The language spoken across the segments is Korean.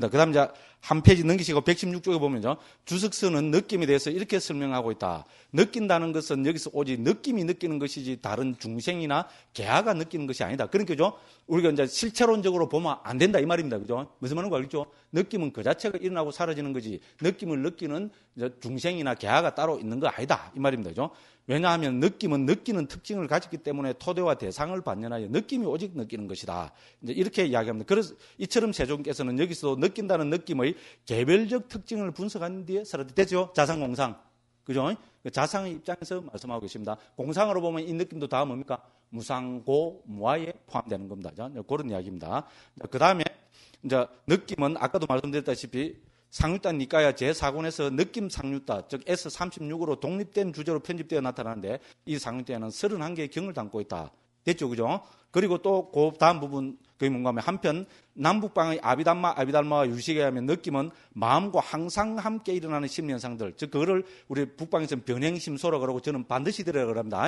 그 다음 이제 한 페이지 넘기시고 116쪽에 보면요. 주석서는 느낌에 대해서 이렇게 설명하고 있다. 느낀다는 것은 여기서 오직 느낌이 느끼는 것이지 다른 중생이나 개화가 느끼는 것이 아니다. 그러니까죠. 우리가 이제 실체론적으로 보면 안 된다 이 말입니다. 그죠? 무슨 말인지 알겠죠? 느낌은 그 자체가 일어나고 사라지는 거지. 느낌을 느끼는 중생이나 개화가 따로 있는 거 아니다. 이 말입니다. 그죠? 왜냐하면 느낌은 느끼는 특징을 가졌기 때문에 토대와 대상을 반영하여 느낌이 오직 느끼는 것이다. 이제 이렇게 이야기합니다. 그래서 이처럼 세종께서는 여기서 느낀다는 느낌의 개별적 특징을 분석한 뒤에 되죠. 자상공상. 그죠? 자상의 입장에서 말씀하고 계십니다. 공상으로 보면 이 느낌도 다 뭡니까? 무상고, 무아에 포함되는 겁니다. 그런 이야기입니다. 그 다음에 이제 느낌은 아까도 말씀드렸다시피 상유다 니까야 제4권에서 느낌 상유다, 즉 S36으로 독립된 주제로 편집되어 나타나는데 이 상유다에는 31개의 경을 담고 있다. 됐죠, 그죠? 그리고 또 그 다음 부분 그게 뭔가 하면 한편 남북방의 아비달마와 유식에 하면 느낌은 마음과 항상 함께 일어나는 심리현상들, 즉 그거를 우리 북방에서는 변행심소라고 그러고 저는 반드시 들으라고 합니다.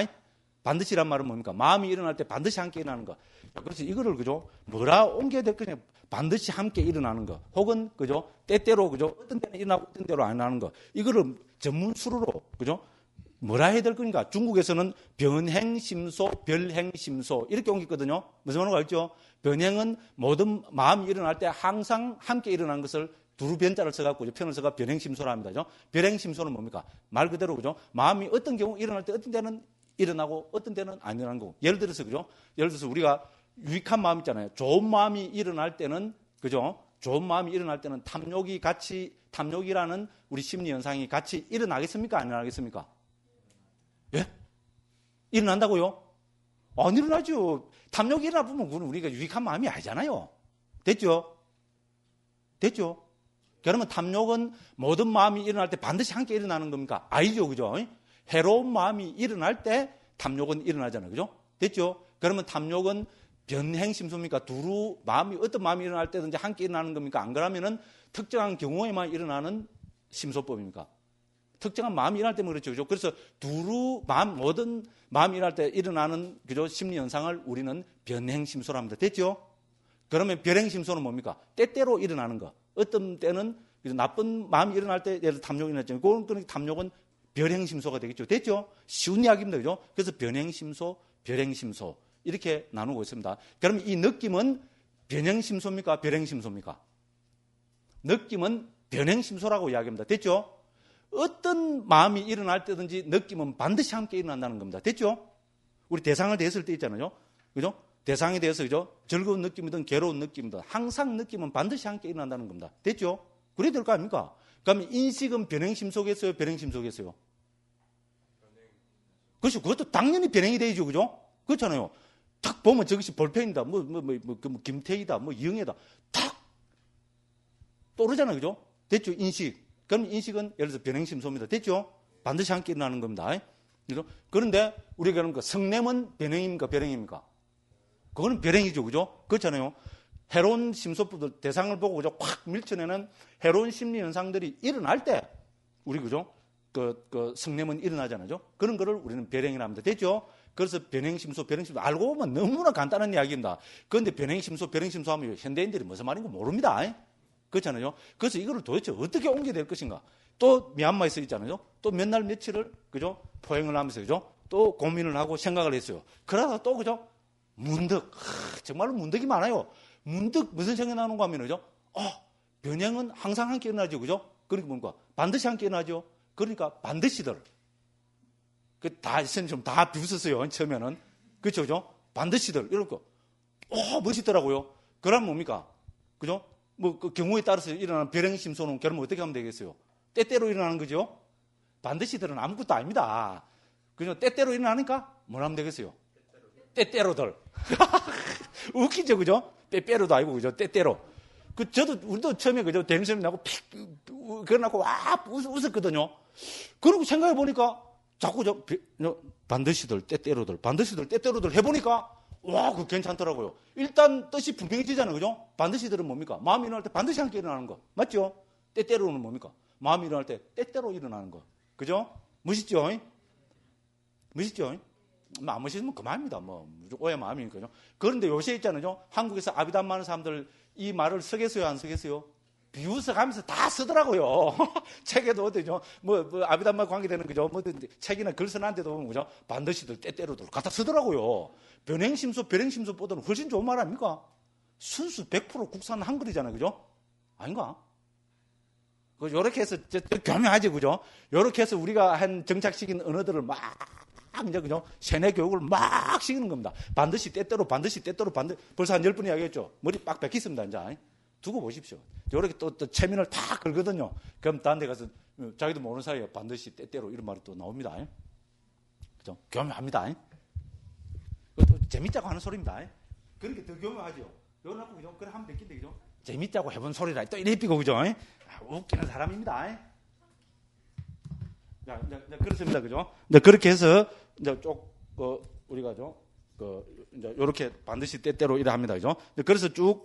반드시란 말은 뭡니까? 마음이 일어날 때 반드시 함께 일어나는 거. 그래서 이거를 그죠? 뭐라 옮겨야 될 거냐? 반드시 함께 일어나는 거. 혹은 그죠? 때때로 그죠? 어떤 때는 일어나고 어떤 때로 안 일어나는 거. 이거를 전문수로로 그죠? 뭐라 해야 될 거니까? 중국에서는 변행심소, 별행심소 이렇게 옮겼거든요. 무슨 말인지 알죠? 변행은 모든 마음이 일어날 때 항상 함께 일어나는 것을 두루 변자를 써갖고 편을 써가 변행심소라 합니다. 그죠? 변행심소는 뭡니까? 말 그대로 그죠? 마음이 어떤 경우 일어날 때 어떤 때는 일어나고 어떤 때는 안 일어나는 거고. 예를 들어서 그죠? 예를 들어서 우리가 유익한 마음 있잖아요. 좋은 마음이 일어날 때는 그죠? 좋은 마음이 일어날 때는 탐욕이라는 우리 심리 현상이 같이 일어나겠습니까? 안 일어나겠습니까? 예? 일어난다고요? 안 일어나죠. 탐욕이 일어나보면 그건 우리가 유익한 마음이 아니잖아요. 됐죠? 됐죠? 그러면 탐욕은 모든 마음이 일어날 때 반드시 함께 일어나는 겁니까? 아니죠. 그죠? 해로운 마음이 일어날 때 탐욕은 일어나잖아요. 그죠? 됐죠? 그러면 탐욕은 변행심소입니까? 두루 마음이 어떤 마음이 일어날 때든지 함께 일어나는 겁니까? 안 그러면은 특정한 경우에만 일어나는 심소법입니까? 특정한 마음이 일어날 때면 그렇죠. 그죠? 그래서 두루 모든 마음이 일어날 때 일어나는 그죠? 심리 현상을 우리는 변행심소라 합니다. 됐죠? 그러면 변행심소는 뭡니까? 때때로 일어나는 거. 어떤 때는 나쁜 마음이 일어날 때 예를 들어 탐욕이 일어났죠. 그런 탐욕은 변행심소가 되겠죠. 됐죠? 쉬운 이야기입니다. 그죠? 그래서 변행심소, 별행심소 이렇게 나누고 있습니다. 그러면 이 느낌은 변행심소입니까? 별행심소입니까? 느낌은 변행심소라고 이야기합니다. 됐죠? 어떤 마음이 일어날 때든지 느낌은 반드시 함께 일어난다는 겁니다. 됐죠? 우리 대상을 대했을 때 있잖아요. 그죠? 대상에 대해서 그죠? 즐거운 느낌이든 괴로운 느낌이든 항상 느낌은 반드시 함께 일어난다는 겁니다. 됐죠? 그래야 될 거 아닙니까? 그러면 인식은 변행심 속에서요, 별행심 속에서요? 그렇죠. 그것도 당연히 변행이 되죠. 그죠? 그렇잖아요. 탁 보면 저것이 볼펜이다, 김태희다, 이영애다. 탁! 떠오르잖아요. 그죠? 됐죠? 인식. 그럼 인식은 예를 들어서 변행심소입니다. 됐죠? 반드시 함께 일어나는 겁니다. 그죠? 그런데 우리가 그러는 거 성냄은 변행입니까? 별행입니까? 그거는 별행이죠. 그죠? 그렇잖아요. 해로운 심소법들 대상을 보고 그죠? 확 밀쳐내는 해로운 심리 현상들이 일어날 때 우리 그죠? 그 성냄은 일어나잖아요. 그런 거를 우리는 별행이라 합니다. 됐죠? 그래서 변행심소, 별행심소 알고 보면 너무나 간단한 이야기입니다. 그런데 변행심소, 별행심소 하면 현대인들이 무슨 말인지 모릅니다. 그렇잖아요. 그래서 이거를 도대체 어떻게 옮겨야 될 것인가? 또 미얀마에 서 있잖아요. 또 몇 날 며칠을 그죠? 포행을 하면서 그죠? 또 고민을 하고 생각을 했어요. 그러다가 또 그죠? 문득 정말로 문득이 많아요. 문득 무슨 생각이 나는가 하면 그죠? 변형은 항상 함께 일어나죠. 그죠? 그러니까 뭔가 반드시 함께 일어나죠. 그러니까 반드시들 선생님 다 비웃었어요. 처음에는 그렇죠, 그죠? 반드시들 이러니까 멋있더라고요. 그럼 뭡니까? 그죠? 그 경우에 따라서 일어나는 별행심소는 그러면 어떻게 하면 되겠어요? 때때로 일어나는 거죠. 반드시들은 아무것도 아닙니다. 그죠? 때때로 일어나니까 뭘 하면 되겠어요? 때때로들. 웃기죠, 그죠? 때때로도 아니고 그죠? 때때로. 우리도 처음에 그죠? 대림쌤이 나고 그러나고 와 웃었거든요. 그리고 생각해 보니까 자꾸 반드시들 때때로들 해보니까 와, 그거 괜찮더라고요. 일단 뜻이 분명해지잖아요. 그죠? 반드시들은 뭡니까? 마음이 일어날 때 반드시 함께 일어나는 거. 맞죠? 때때로는 뭡니까? 마음이 일어날 때 때때로 일어나는 거. 그죠? 멋있죠? 멋있죠? 안 멋있으면 그만입니다. 오해 마음이니까요. 그런데 요새 있잖아요. 한국에서 아비담 많은 사람들 이 말을 쓰겠어요? 안 쓰겠어요? 비웃어 가면서 다 쓰더라고요. 책에도 어디죠? 아비담마 관계되는 그죠? 책이나 글 쓰는데도 보면 그죠? 반드시들 때때로들 갖다 쓰더라고요. 변행심소보다는 훨씬 좋은 말 아닙니까? 순수 100% 국산 한글이잖아요. 그죠? 아닌가? 요렇게 해서, 교묘하지, 그죠? 요렇게 해서 우리가 한 정착시킨 언어들을 막, 이제, 그죠? 세뇌 교육을 막 시키는 겁니다. 반드시 때때로, 벌써 한 10분 이야기했죠? 머리 빡 뺏겼습니다, 이제. 두고 보십시오. 요렇게 또 체면을 다 걸거든요. 그럼 다른 데 가서, 자기도 모르는 사이에 반드시 때때로 이런 말이 또 나옵니다. 그죠? 교묘합니다. 또 재밌자고 하는 소리입니다. 그러니까 더 교묘하죠? 요렇게, 그죠? 그래 하면 됐긴데, 그죠? 재밌자고 해본 소리라 또 이래 삐고, 그죠? 웃기는 사람입니다. 자, 그렇습니다. 그죠? 그렇게 해서, 이제 우리가, 이제, 요렇게 반드시 때때로 이래 합니다. 그죠? 그래서 쭉,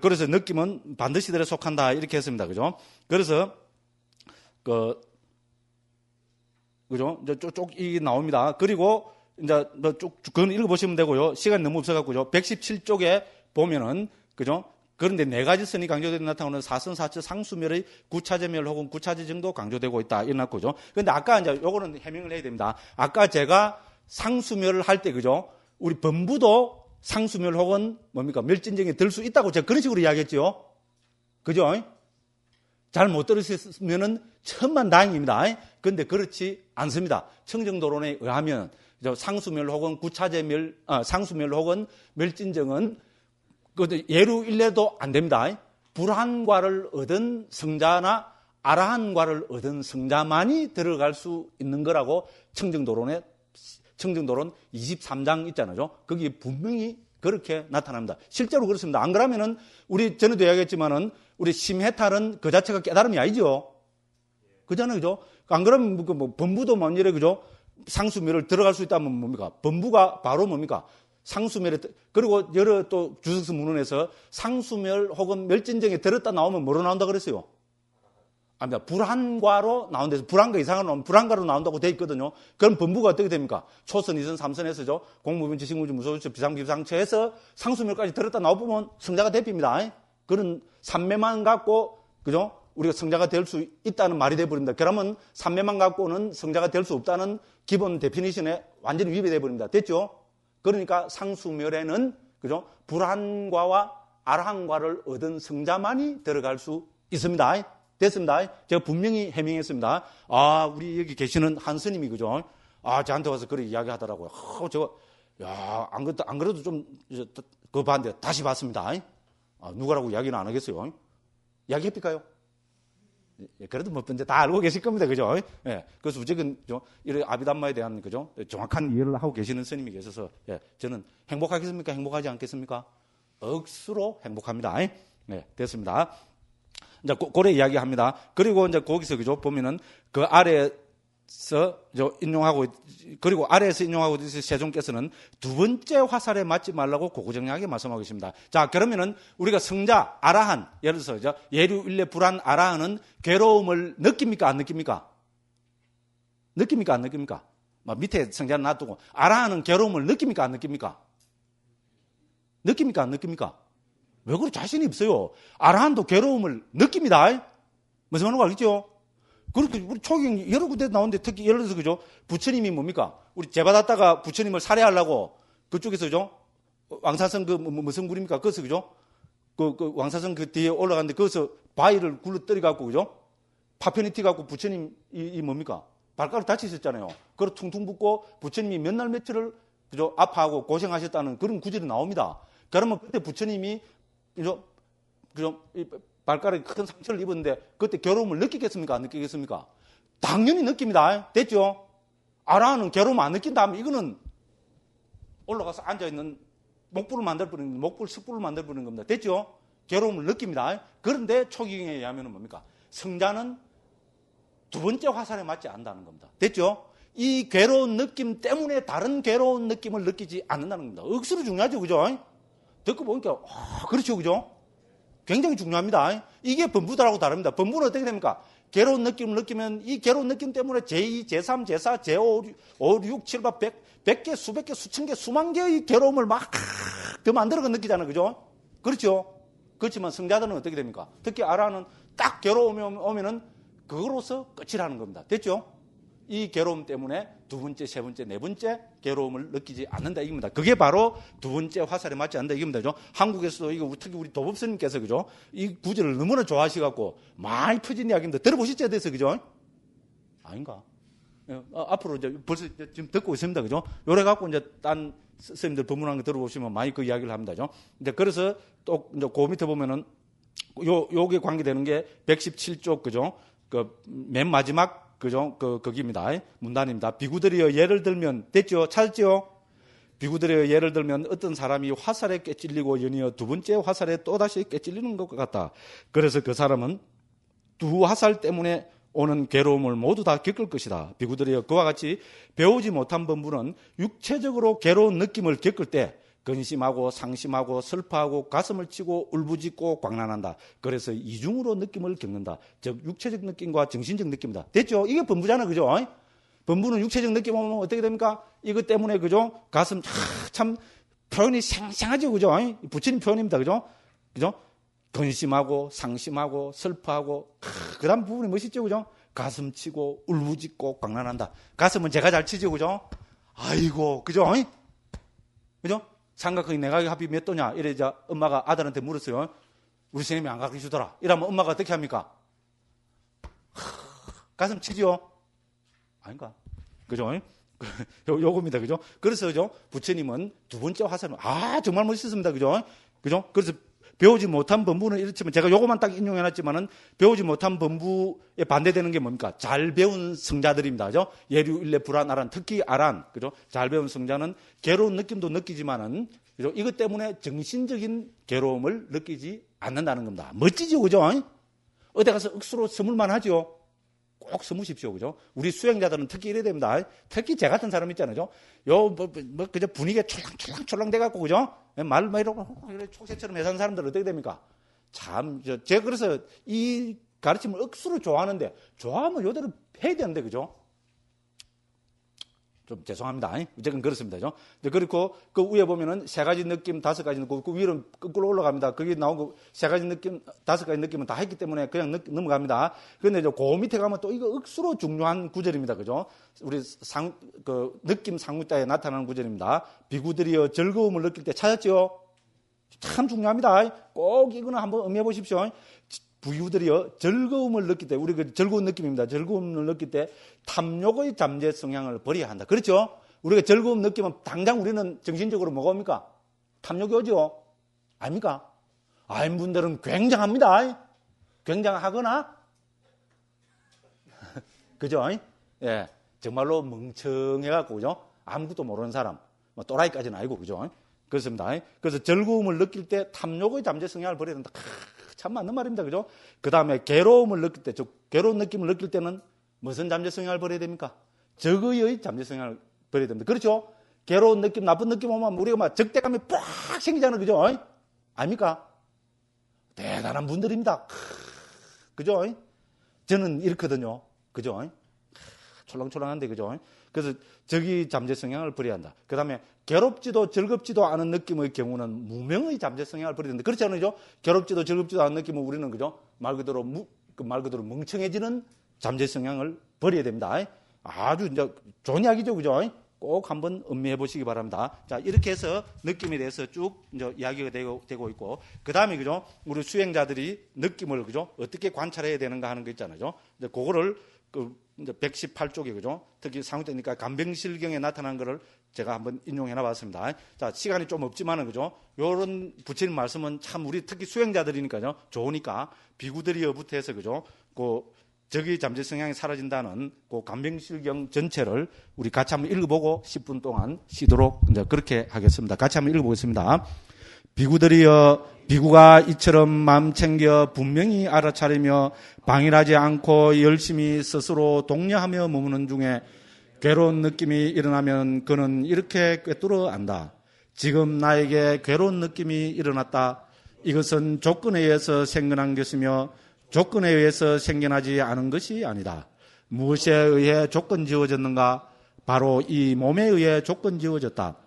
그래서 느낌은 반드시들에 속한다. 이렇게 했습니다. 그죠? 그래서, 그죠? 이제 쭉 이게 나옵니다. 그리고, 이제, 그건 읽어보시면 되고요. 시간이 너무 없어갖고요. 117쪽에 보면은, 그죠? 그런데 네 가지 선이 강조되어 나타나는 사선, 사처, 상수멸의 구차제멸 혹은 구차제 정도 강조되고 있다. 이런 거죠. 그런데 아까 이제 요거는 해명을 해야 됩니다. 아까 제가 상수멸을 할 때, 그죠? 우리 범부도 상수멸 혹은 뭡니까? 멸진정에 들 수 있다고 제가 그런 식으로 이야기했죠. 그죠? 잘 못 들으셨으면은 천만 다행입니다. 그런데 그렇지 않습니다. 청정도론에 의하면 상수멸 혹은 상수멸 혹은 멸진정은 예루 일례도 안 됩니다. 불한과를 얻은 성자나 아라한과를 얻은 성자만이 들어갈 수 있는 거라고 청정도론 23장 있잖아요. 거기 분명히 그렇게 나타납니다. 실제로 그렇습니다. 안 그러면은 우리 전에도 이야기했지만은 우리 심해탈은 그 자체가 깨달음이 아니죠. 그잖아요, 그죠? 안 그러면 범부도 만일에 그죠? 상수멸을 들어갈 수 있다면 뭡니까? 범부가 바로 뭡니까? 상수멸에, 그리고 여러 또 주석서 문헌에서 상수멸 혹은 멸진정에 들었다 나오면 뭐로 나온다 그랬어요? 아닙니다. 불한과로 나온다서 불한과 이상으로 나오면 불한과로 나온다고 돼 있거든요. 그럼 범부가 어떻게 됩니까? 초선, 2선, 3선에서죠. 공무변, 지식무지, 무소유처, 비상처에서 상수멸까지 들었다 나오면 성자가 대핍니다. 그런 삼매만 갖고, 그죠? 우리가 성자가 될 수 있다는 말이 돼버립니다. 그러면 삼매만 갖고는 성자가 될 수 없다는 기본 데피니션에 완전히 위배돼 버립니다. 됐죠? 그러니까 상수멸에는 그죠? 불한과와 아라한과를 얻은 성자만이 들어갈 수 있습니다. 됐습니다. 제가 분명히 해명했습니다. 우리 여기 계시는 한 스님이 그죠? 저한테 와서 그렇게 이야기하더라고요. 안 그래도 좀 그거 봤는데 다시 봤습니다. 누구라고 이야기는 안 하겠어요. 이야기해볼까요? 그래도 뭐 이제 다 알고 계실 겁니다, 그죠? 예. 그래서 무조건 이런 아비담마에 대한 그죠? 정확한 이해를 하고 계시는 스님이 계셔서 저는 행복하겠습니까? 행복하지 않겠습니까? 억수로 행복합니다. 네, 됐습니다. 이제 고래 이야기합니다. 그리고 이제 거기서 그죠? 보면은 그 아래에서 인용하고 그리고 아래에서 인용하고 있는 세종께서는 두 번째 화살에 맞지 말라고 고구정량하게 말씀하고 계십니다. 자, 그러면은 우리가 성자 아라한 예를 들어서 예류 일례 불한 아라한은 괴로움을 느낍니까 안 느낍니까? 느낍니까 안 느낍니까? 밑에 성자는 놔두고 아라한은 괴로움을 느낍니까 안 느낍니까? 느낍니까 안 느낍니까? 왜 그래 자신이 없어요. 아라한도 괴로움을 느낍니다. 무슨 말인지 알겠죠? 그렇게 우리 초기 여러 군데 나오는데 특히 예를 들어서 그죠? 부처님이 뭡니까? 우리 제받았다가 부처님을 살해하려고 그쪽에서 죠? 왕사성 무슨 굴입니까? 거기서 그죠? 그 왕사성 그 뒤에 올라갔는데 거기서 바위를 굴러뜨려 갖고 그죠? 파편이 튀 갖고 부처님 이 뭡니까? 발가락 다치셨잖아요. 그걸 퉁퉁 붓고 부처님이 몇 날 며칠을 그죠? 아파하고 고생하셨다는 그런 구절이 나옵니다. 그러면 그때 부처님이 그죠? 발가락에 큰 상처를 입었는데 그때 괴로움을 느끼겠습니까? 안 느끼겠습니까? 당연히 느낍니다. 됐죠? 아라는 괴로움 안 느낀다 하면 이거는 올라가서 앉아있는 목불을 만들어버리는 목불, 숯불을 만들어버리는 겁니다. 됐죠? 괴로움을 느낍니다. 그런데 초기경에 의하면 뭡니까? 성자는 두 번째 화살에 맞지 않는다는 겁니다. 됐죠? 이 괴로운 느낌 때문에 다른 괴로운 느낌을 느끼지 않는다는 겁니다. 억수로 중요하죠. 그죠? 듣고 보니까 그렇죠. 그죠? 굉장히 중요합니다. 이게 범부들하고 다릅니다. 범부는 어떻게 됩니까? 괴로운 느낌을 느끼면 이 괴로운 느낌 때문에 제2, 제3, 제4, 제5, 5, 6, 7, 8, 100개, 수백 개, 수천 개, 수만 개의 괴로움을 막 더 만들어가 느끼잖아요. 그죠? 그렇죠? 그렇지만 성자들은 어떻게 됩니까? 특히 아라는 딱 괴로움이 오면은 그거로서 끝이라는 겁니다. 됐죠? 이 괴로움 때문에 두 번째, 세 번째, 네 번째 괴로움을 느끼지 않는다 이겁니다. 그게 바로 두 번째 화살에 맞지 않는다 이겁니다. 그죠? 한국에서도 이거 특히 우리 도법스님께서 그죠? 이 구절을 너무나 좋아하셔갖고 많이 퍼진 이야기입니다. 들어보셨죠? 돼서 그죠? 아닌가? 앞으로 이제 벌써 지금 듣고 있습니다. 그죠? 요래 갖고 이제 딴 선생님들 법문한 거 들어보시면 많이 그 이야기를 합니다. 그죠? 이제 그래서 또 이제 그 밑에 보면은 요게 관계되는 게 117쪽 그죠? 그 맨 마지막 그죠? 거기입니다. 문단입니다. 비구들이여 예를 들면 됐죠? 찾았죠? 비구들이여 예를 들면 어떤 사람이 화살에 꿰찔리고 연이어 두 번째 화살에 또다시 꿰찔리는 것 같다. 그래서 그 사람은 두 화살 때문에 오는 괴로움을 모두 다 겪을 것이다. 비구들이여 그와 같이 배우지 못한 범부는 육체적으로 괴로운 느낌을 겪을 때 근심하고 상심하고 슬퍼하고 가슴을 치고 울부짖고 광란한다. 그래서 이중으로 느낌을 겪는다. 즉 육체적 느낌과 정신적 느낌이다. 됐죠? 이게 범부잖아. 그죠? 범부는 육체적 느낌 오면 어떻게 됩니까? 이것 때문에 그죠? 가슴 참 표현이 생생하죠. 그죠? 부처님 표현입니다. 그죠? 그죠? 근심하고 상심하고 슬퍼하고 그다음 부분이 멋있죠. 그죠? 가슴 치고 울부짖고 광란한다. 가슴은 제가 잘 치죠. 그죠? 아이고. 그죠? 그죠? 삼각형이 내가 합이 몇 도냐? 이래 이제 엄마가 아들한테 물었어요. 우리 선생님이 안 가르쳐 주더라. 이러면 엄마가 어떻게 합니까? 가슴 치죠? 아닌가? 그죠? 요겁니다. 그죠? 그래서 그죠? 부처님은 두 번째 화살은 정말 멋있습니다. 그죠? 그죠? 그래서 배우지 못한 범부는 이렇지만 제가 요거만 딱 인용해놨지만은 배우지 못한 범부에 반대되는 게 뭡니까? 잘 배운 성자들입니다. 그죠? 예류, 일례, 불안, 아란, 특히 아란. 그죠? 잘 배운 성자는 괴로운 느낌도 느끼지만은 그죠? 이것 때문에 정신적인 괴로움을 느끼지 않는다는 겁니다. 멋지죠? 그죠? 어디 가서 억수로 서물만 하죠? 꼭 서무십시오. 그죠? 우리 수행자들은 특히 이래야 됩니다. 특히 제 같은 사람 있잖아요. 그저 분위기가 촐랑촐랑 돼갖고, 그죠? 말 이러고, 촉새처럼 해산 사람들 어떻게 됩니까? 참, 제가 그래서 이 가르침을 억수로 좋아하는데, 좋아하면 요대로 해야 되는데, 그죠? 좀 죄송합니다. 어쨌든 그렇습니다. 그죠? 그리고 그 위에 보면은 세 가지 느낌, 다섯 가지 느낌, 그 위로 거꾸로 올라갑니다. 거기 나온 거 세 가지 느낌, 다섯 가지 느낌은 다 했기 때문에 그냥 넘어갑니다. 그런데 그 밑에 가면 또 이거 억수로 중요한 구절입니다. 그죠? 우리 느낌 상무자에 나타나는 구절입니다. 비구들이여 즐거움을 느낄 때 찾았죠? 참 중요합니다. 꼭 이거는 한번 음미해 보십시오. 부유들이여 즐거움을 느낄 때, 우리 그 즐거운 느낌입니다. 즐거움을 느낄 때 탐욕의 잠재 성향을 버려야 한다. 그렇죠? 우리가 즐거움 느끼면 당장 우리는 정신적으로 뭐가 옵니까? 탐욕이 오죠? 아닙니까? 아인 분들은 굉장합니다. 굉장하거나, 그죠? 예. 정말로 멍청해갖고, 그죠? 아무것도 모르는 사람, 또라이까지는 아니고, 그죠? 그렇습니다. 그래서 즐거움을 느낄 때 탐욕의 잠재 성향을 버려야 된다. 참 맞는 말입니다. 그죠? 그 다음에 괴로움을 느낄 때, 괴로운 느낌을 느낄 때는 무슨 잠재 성향을 버려야 됩니까? 적의의 잠재 성향을 버려야 됩니다. 그렇죠? 괴로운 느낌, 나쁜 느낌 오면 우리가 막 적대감이 빡 생기잖아요. 그죠? 아닙니까? 대단한 분들입니다. 그죠? 저는 이렇거든요. 그죠? 촐랑촐랑한데, 그죠? 그래서 적의 잠재 성향을 버려야 한다. 그 다음에 괴롭지도 즐겁지도 않은 느낌의 경우는 무명의 잠재 성향을 버려야 된다. 그렇지 않으죠? 괴롭지도 즐겁지도 않은 느낌은 우리는, 그죠? 말 그대로 멍청해지는 잠재 성향을 버려야 됩니다. 아주 이제 좋은 이야기죠. 그죠? 꼭 한번 음미해 보시기 바랍니다. 자, 이렇게 해서 느낌에 대해서 쭉 이제 이야기가 되고 있고, 그 다음에, 그죠? 우리 수행자들이 느낌을, 그죠? 어떻게 관찰해야 되는가 하는 거 있잖아요. 이제 그거를 이제 118쪽에, 그죠? 특히 상후대니까 간병실경에 나타난 거를 제가 한번 인용해 놔봤습니다. 자, 시간이 좀 없지만은, 그죠? 요런 부처님 말씀은 참 우리 특히 수행자들이니까요. 좋으니까 비구들이여부터 해서, 그죠? 적의 잠재 성향이 사라진다는 그 간병실경 전체를 우리 같이 한번 읽어보고 10분 동안 쉬도록 이제 그렇게 하겠습니다. 같이 한번 읽어보겠습니다. 비구들이여, 비구가 이처럼 마음 챙겨 분명히 알아차리며 방일하지 않고 열심히 스스로 독려하며 머무는 중에 괴로운 느낌이 일어나면 그는 이렇게 꿰뚫어 안다. 지금 나에게 괴로운 느낌이 일어났다. 이것은 조건에 의해서 생겨난 것이며 조건에 의해서 생겨나지 않은 것이 아니다. 무엇에 의해 조건 지어졌는가? 바로 이 몸에 의해 조건 지어졌다.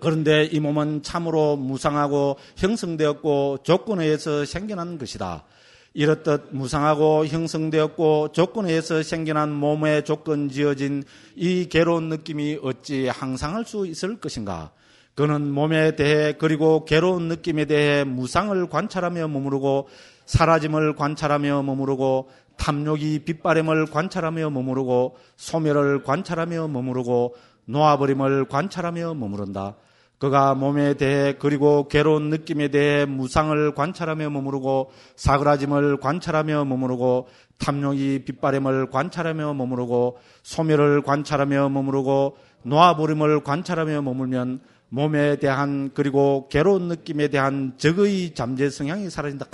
그런데 이 몸은 참으로 무상하고 형성되었고 조건에 의해서 생겨난 것이다. 이렇듯 무상하고 형성되었고 조건에 의해서 생겨난 몸에 조건 지어진 이 괴로운 느낌이 어찌 항상할 수 있을 것인가? 그는 몸에 대해 그리고 괴로운 느낌에 대해 무상을 관찰하며 머무르고 사라짐을 관찰하며 머무르고 탐욕이 빛바램을 관찰하며 머무르고 소멸을 관찰하며 머무르고 놓아버림을 관찰하며 머무른다. 그가 몸에 대해 그리고 괴로운 느낌에 대해 무상을 관찰하며 머무르고 사그라짐을 관찰하며 머무르고 탐욕이 빛바램을 관찰하며 머무르고 소멸을 관찰하며 머무르고 놓아버림을 관찰하며 머물면 몸에 대한 그리고 괴로운 느낌에 대한 적의 잠재 성향이 사라진다.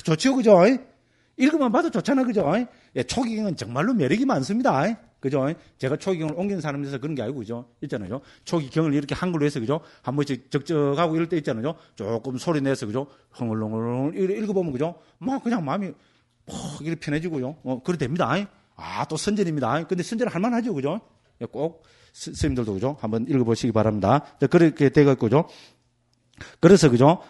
좋지요, 그죠? 읽으면 봐도 좋잖아, 그죠? 예, 초기경은 정말로 매력이 많습니다. 그죠? 제가 초기경을 옮긴 사람이라서 그런 게 아니고, 그죠? 있잖아요. 초기경을 이렇게 한글로 해서, 그죠? 한 번씩 적적하고 이럴 때 있잖아요. 조금 소리 내서, 그죠? 흥얼흥얼 읽어보면, 그죠? 막 그냥 마음이 퍽 이렇게 편해지고요. 그래 됩니다. 또 선전입니다. 근데 선전 할 만하죠, 그죠? 예, 꼭 스님들도, 그죠? 한번 읽어보시기 바랍니다. 그렇게 돼갖고, 그죠? 그래서, 그죠?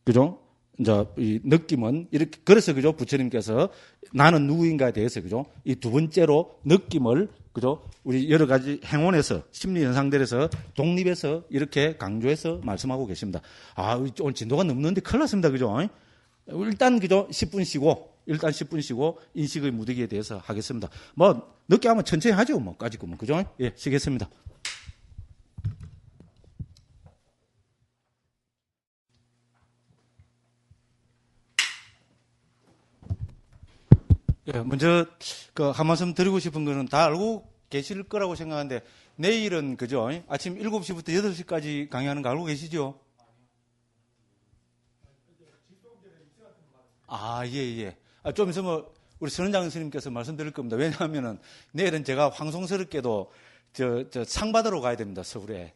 그죠? 이제 이 느낌은 이렇게 그래서 그죠 부처님께서 나는 누구인가에 대해서 그죠 이 두 번째로 느낌을 그죠 우리 여러 가지 행원에서 심리 현상들에서 독립해서 이렇게 강조해서 말씀하고 계십니다. 오늘 진도가 넘는데 큰일 났습니다. 그죠? 일단 그죠 10분 쉬고 인식의 무더기에 대해서 하겠습니다. 뭐 늦게 하면 천천히 하죠. 뭐까지 뭐 그죠? 예, 쉬겠습니다. 예, 먼저 한 말씀 드리고 싶은 거는 다 알고 계실 거라고 생각하는데 내일은 그죠? 아침 7시부터 8시까지 강의하는 거 알고 계시죠? 예. 좀 있으면 우리 선원장 스님께서 말씀드릴 겁니다. 왜냐하면은 내일은 제가 황송스럽게도 상 받으러 가야 됩니다. 서울에.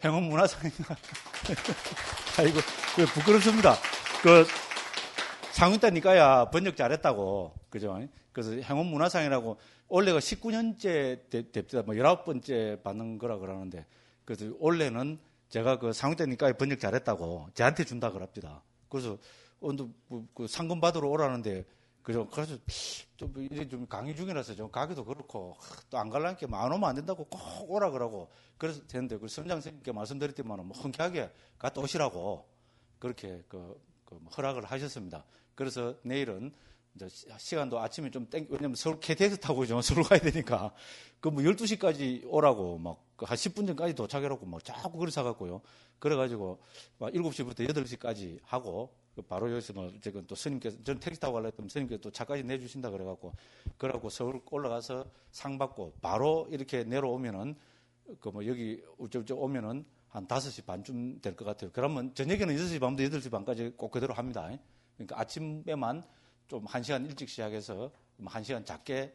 행원문화상인가. 아이고, 부끄럽습니다. 상윈따니까야 번역 잘했다고. 그죠? 그래서 행원문화상이라고 올해가 19년째 됩니다. 19번째 받는 거라 그러는데. 그래서 올해는 제가 상윈따니까야 번역 잘했다고 저한테 준다 그럽니다. 그래서 오늘 상금 받으러 오라는데 그죠? 그래서 좀 강의 중이라서 좀 가기도 그렇고 또 안 가려니까 안 오면 안 된다고 꼭 오라 그러고 그래서 되는데 선장 선생님께 말씀드렸더만 흔쾌하게 갔다 오시라고 그렇게 허락을 하셨습니다. 그래서 내일은 이제 시간도 아침에 좀 왜냐면 서울 KTX 타고 서울 가야 되니까 12시까지 오라고 한 10분 전까지 도착해라고 자꾸 그래 사갖고요. 그래가지고 7시부터 8시까지 하고 바로 여기서 지금 또 스님께서 전 택시 타고 가려고 했더니 스님께서 또 차까지 내주신다 그래갖고 서울 올라가서 상 받고 바로 이렇게 내려오면은 여기 오면은 한 5시 반쯤 될 것 같아요. 그러면 저녁에는 6시 반부터 8시 반까지 꼭 그대로 합니다. 그러니까 아침에만 좀 1시간 일찍 시작해서 1시간 작게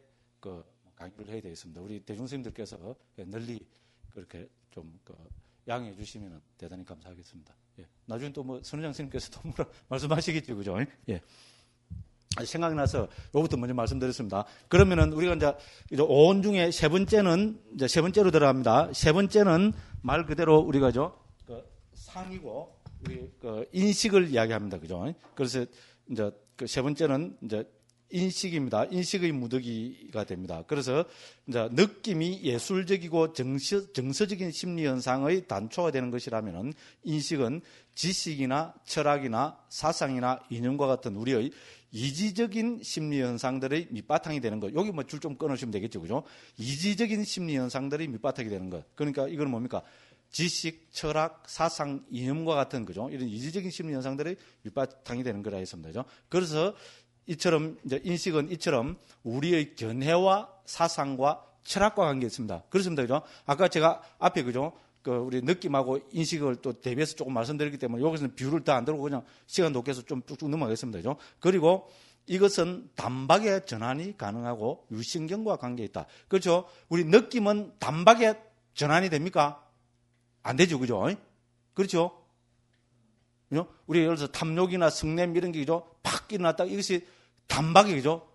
강의를 해야 되겠습니다. 우리 대중스님들께서 널리 그렇게 좀 양해해 주시면 대단히 감사하겠습니다. 예. 나중에 또 선원장 스님께서도 말씀하시겠죠, 그죠? 예. 생각나서 요것부터 먼저 말씀드렸습니다. 그러면은 우리가 이제 5원 중에 세 번째로 들어갑니다. 세 번째는 말 그대로 우리가 상이고 우리 인식을 이야기합니다, 그죠? 그래서 이제 세 번째는 이제 인식입니다. 인식의 무더기가 됩니다. 그래서 이제 느낌이 예술적이고 정서적인 심리 현상의 단초가 되는 것이라면은 인식은 지식이나 철학이나 사상이나 이념과 같은 우리의 이지적인 심리 현상들의 밑바탕이 되는 것. 여기 줄 좀 끊으시면 되겠죠, 그죠? 이지적인 심리 현상들의 밑바탕이 되는 것. 그러니까 이건 뭡니까? 지식, 철학, 사상, 이념과 같은 그죠? 이런 이지적인 심리 현상들의 밑바탕이 되는 거라 했습니다, 그죠? 그래서 이처럼 이제 인식은 이처럼 우리의 견해와 사상과 철학과 관계 있습니다. 그렇습니다, 그죠? 아까 제가 앞에 그죠? 우리 느낌하고 인식을 또 대비해서 조금 말씀드렸기 때문에 여기서는 비율을 더 안 들고 그냥 시간도 없게서 좀 쭉쭉 넘어가겠습니다, 그죠? 그리고 이것은 단박에 전환이 가능하고 유신경과 관계 있다. 그렇죠? 우리 느낌은 단박에 전환이 됩니까? 안 되죠, 그죠? 그렇죠? 우리 예를 들어서 탐욕이나 성냄 이런 게 그죠? 팍 일어났다 이것이 단박에 그죠?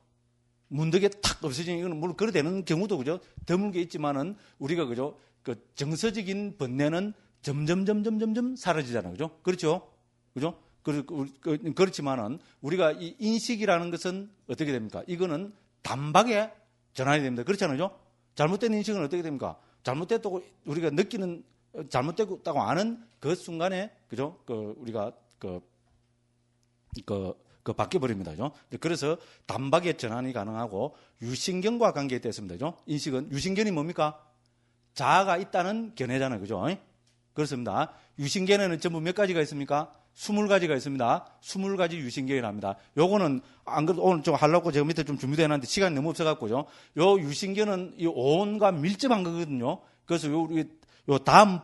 문득에 탁 없어지는 이거는 물론 그래 되는 경우도 그죠? 드문 게 있지만은 우리가 그죠? 그 정서적인 번뇌는 점점 사라지잖아요. 그죠? 그렇죠? 그죠? 그렇지만은 우리가 이 인식이라는 것은 어떻게 됩니까? 이거는 단박에 전환이 됩니다. 그렇잖아요. 잘못된 인식은 어떻게 됩니까? 잘못됐다고 우리가 느끼는 잘못됐다고 아는 그 순간에 그죠? 우리가 바뀌어 버립니다. 그죠? 그래서 단박에 전환이 가능하고 유신견과 관계되어 있습니다. 그죠? 인식은 유신견이 뭡니까? 자아가 있다는 견해잖아요. 그죠? 그렇습니다. 유신견에는 전부 몇 가지가 있습니까? 20가지가 있습니다. 20가지 유신견이랍니다. 요거는 안 그래도 오늘 좀 하려고 제가 밑에 좀 준비되어 놨는데 시간이 너무 없어갖고요. 요 유신견은 이 오온과 밀접한 거거든요. 그래서 요 다음